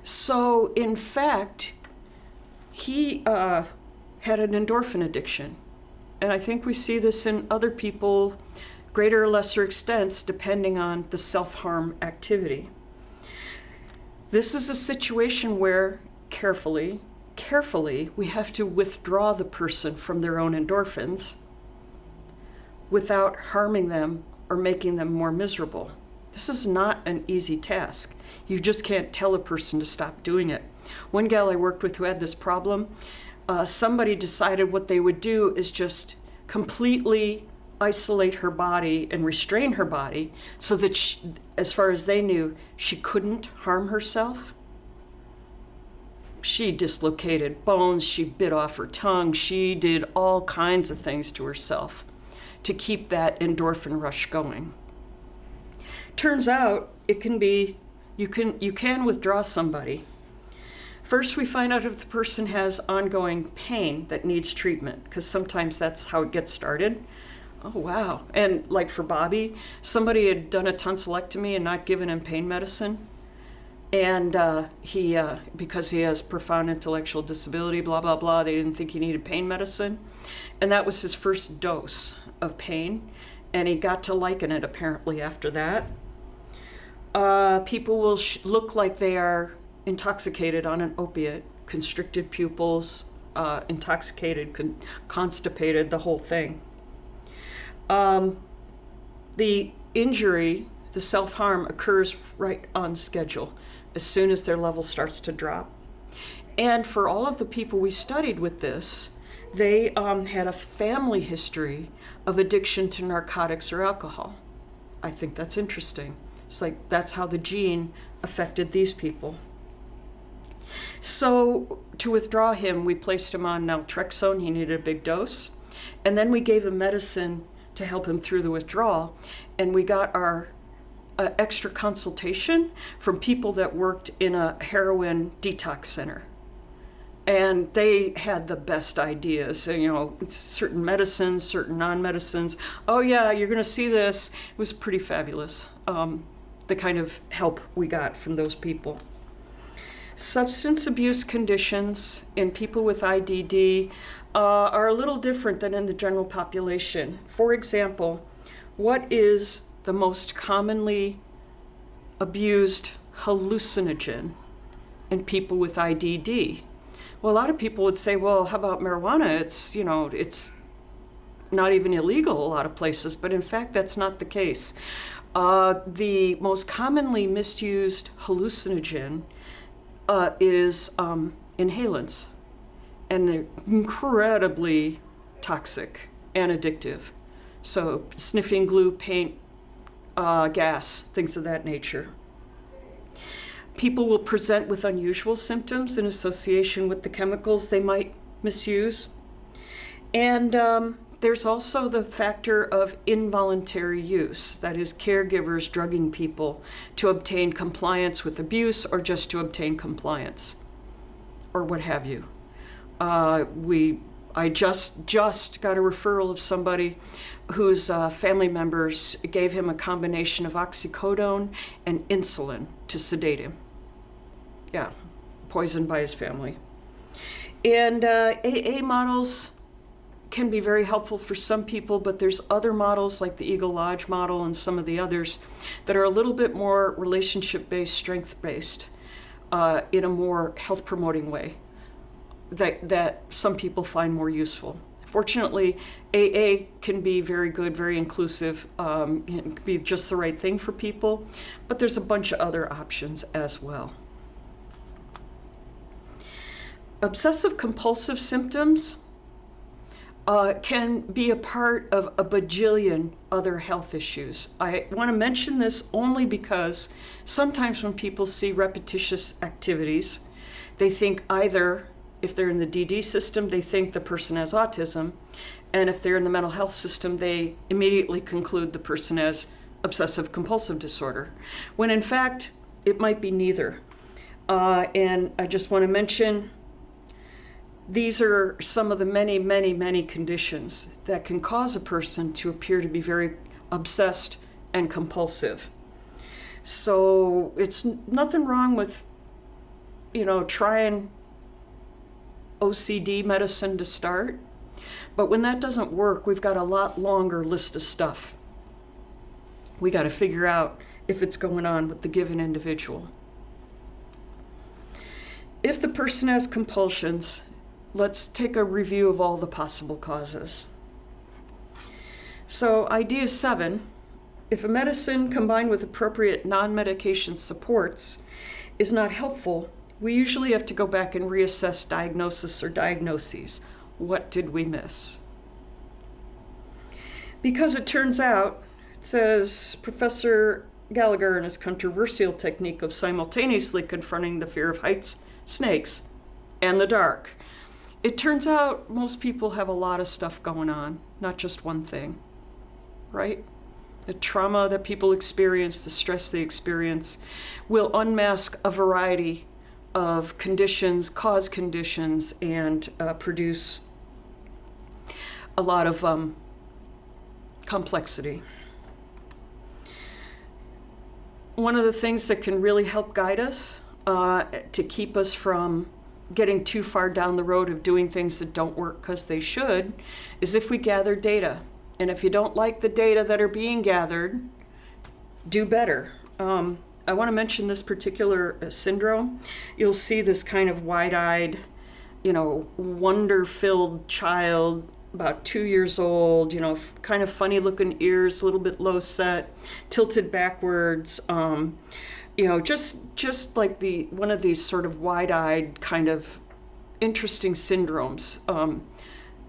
So, in fact, he had an endorphin addiction. And I think we see this in other people, greater or lesser extents, depending on the self-harm activity. This is a situation where, carefully, we have to withdraw the person from their own endorphins without harming them or making them more miserable. This is not an easy task. You just can't tell a person to stop doing it. One gal I worked with who had this problem, somebody decided what they would do is just completely isolate her body and restrain her body so that she, as far as they knew, she couldn't harm herself. She dislocated bones, she bit off her tongue, she did all kinds of things to herself to keep that endorphin rush going. Turns out it can be, you can withdraw somebody. First, we find out if the person has ongoing pain that needs treatment, because sometimes that's how it gets started. Oh, wow. And like for Bobby, somebody had done a tonsillectomy and not given him pain medicine. And because he has profound intellectual disability, blah, blah, blah, they didn't think he needed pain medicine. And that was his first dose of pain. And he got to liking it, apparently, after that. People will look like they are intoxicated on an opiate, constricted pupils, intoxicated, constipated, the whole thing. The injury, the self-harm, occurs right on schedule as soon as their level starts to drop. And for all of the people we studied with this, they had a family history of addiction to narcotics or alcohol. I think that's interesting. It's like that's how the gene affected these people. So to withdraw him, we placed him on naltrexone. He needed a big dose. And then we gave him medicine to help him through the withdrawal. And we got our extra consultation from people that worked in a heroin detox center. And they had the best ideas, you know, certain medicines, certain non-medicines. Oh yeah, you're gonna see this. It was pretty fabulous, the kind of help we got from those people. Substance abuse conditions in people with IDD are a little different than in the general population. For example, what is the most commonly abused hallucinogen in people with IDD? Well, a lot of people would say, well, how about marijuana? It's, you know, it's not even illegal a lot of places, but in fact, that's not the case. The most commonly misused hallucinogen is inhalants, and they're incredibly toxic and addictive. So sniffing glue, paint, gas, things of that nature. People will present with unusual symptoms in association with the chemicals they might misuse. And there's also the factor of involuntary use, that is, caregivers drugging people to obtain compliance with abuse or just to obtain compliance, or what have you. I just got a referral of somebody whose family members gave him a combination of oxycodone and insulin to sedate him. Yeah, poisoned by his family. And AA models can be very helpful for some people, but there's other models like the Eagle Lodge model and some of the others that are a little bit more relationship-based, strength-based, in a more health-promoting way that some people find more useful. Fortunately, AA can be very good, very inclusive, can be just the right thing for people, but there's a bunch of other options as well. Obsessive-compulsive symptoms can be a part of a bajillion other health issues. I want to mention this only because sometimes when people see repetitious activities, they think either, if they're in the DD system, they think the person has autism, and if they're in the mental health system, they immediately conclude the person has obsessive-compulsive disorder, when in fact, it might be neither. And I just want to mention, these are some of the many, many, many conditions that can cause a person to appear to be very obsessed and compulsive. So it's nothing wrong with, you know, trying OCD medicine to start. But when that doesn't work, we've got a lot longer list of stuff we got to figure out if it's going on with the given individual. If the person has compulsions, let's take a review of all the possible causes. So idea 7, if a medicine combined with appropriate non-medication supports is not helpful, we usually have to go back and reassess diagnosis or diagnoses. What did we miss? Because it turns out, it says Professor Gallagher and his controversial technique of simultaneously confronting the fear of heights, snakes, and the dark. It turns out most people have a lot of stuff going on, not just one thing, right? The trauma that people experience, the stress they experience, will unmask a variety of conditions, cause conditions, and produce a lot of complexity. one of the things that can really help guide us to keep us from getting too far down the road of doing things that don't work because they should is if we gather data. And if you don't like the data that are being gathered, do better. I want to mention this particular syndrome. You'll see this kind of wide-eyed, wonder-filled child, about 2 years old, kind of funny-looking ears, a little bit low set, tilted backwards, just like one of these sort of wide-eyed kind of interesting syndromes.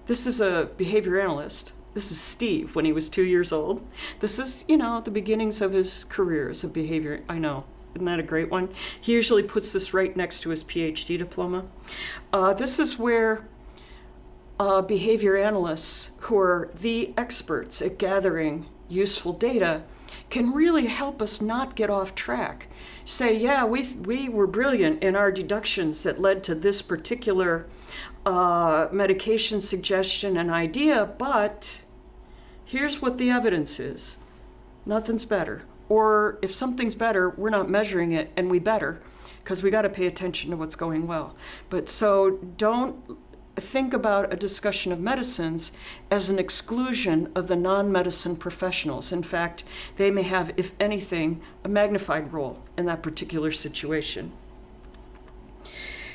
This is a behavior analyst. This is Steve when he was 2 years old. This is, the beginnings of his career as a behavior. I know, isn't that a great one? He usually puts this right next to his PhD diploma. This is where behavior analysts, who are the experts at gathering useful data, can really help us not get off track. Say, yeah, we were brilliant in our deductions that led to this particular medication suggestion and idea, but here's what the evidence is. Nothing's better. Or if something's better, we're not measuring it, and we better, because we got to pay attention to what's going well. But so don't think about a discussion of medicines as an exclusion of the non-medicine professionals. In fact, they may have, if anything, a magnified role in that particular situation.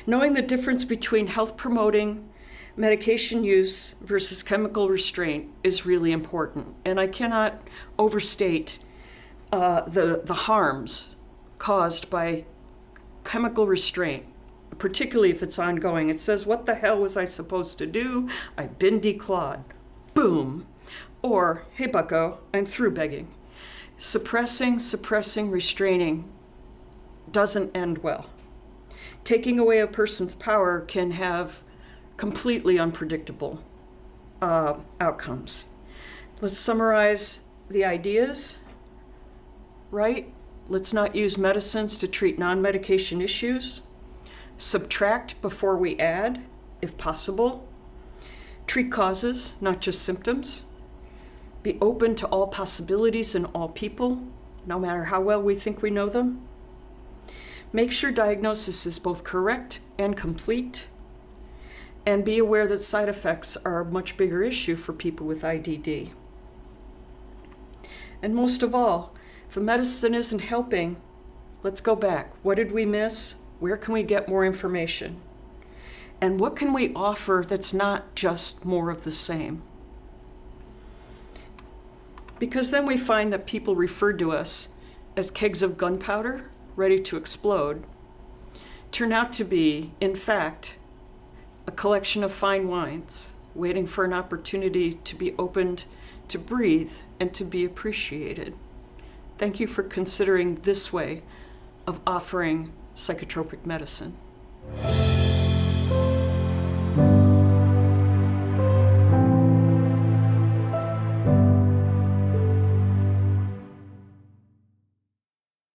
Knowing the difference between health-promoting medication use versus chemical restraint is really important. And I cannot overstate the harms caused by chemical restraint, particularly if it's ongoing. It says, what the hell was I supposed to do? I've been declawed. Boom. Or, hey, bucko, I'm through begging. Suppressing, restraining doesn't end well. Taking away a person's power can have completely unpredictable outcomes. Let's summarize the ideas, right? Let's not use medicines to treat non-medication issues. Subtract before we add, if possible. Treat causes, not just symptoms. Be open to all possibilities in all people, no matter how well we think we know them. Make sure diagnosis is both correct and complete. And be aware that side effects are a much bigger issue for people with IDD. And most of all, if a medicine isn't helping, let's go back. What did we miss? Where can we get more information? And what can we offer that's not just more of the same? Because then we find that people refer to us as kegs of gunpowder ready to explode turn out to be, in fact, a collection of fine wines waiting for an opportunity to be opened, to breathe, and to be appreciated. Thank you for considering this way of offering psychotropic medicine.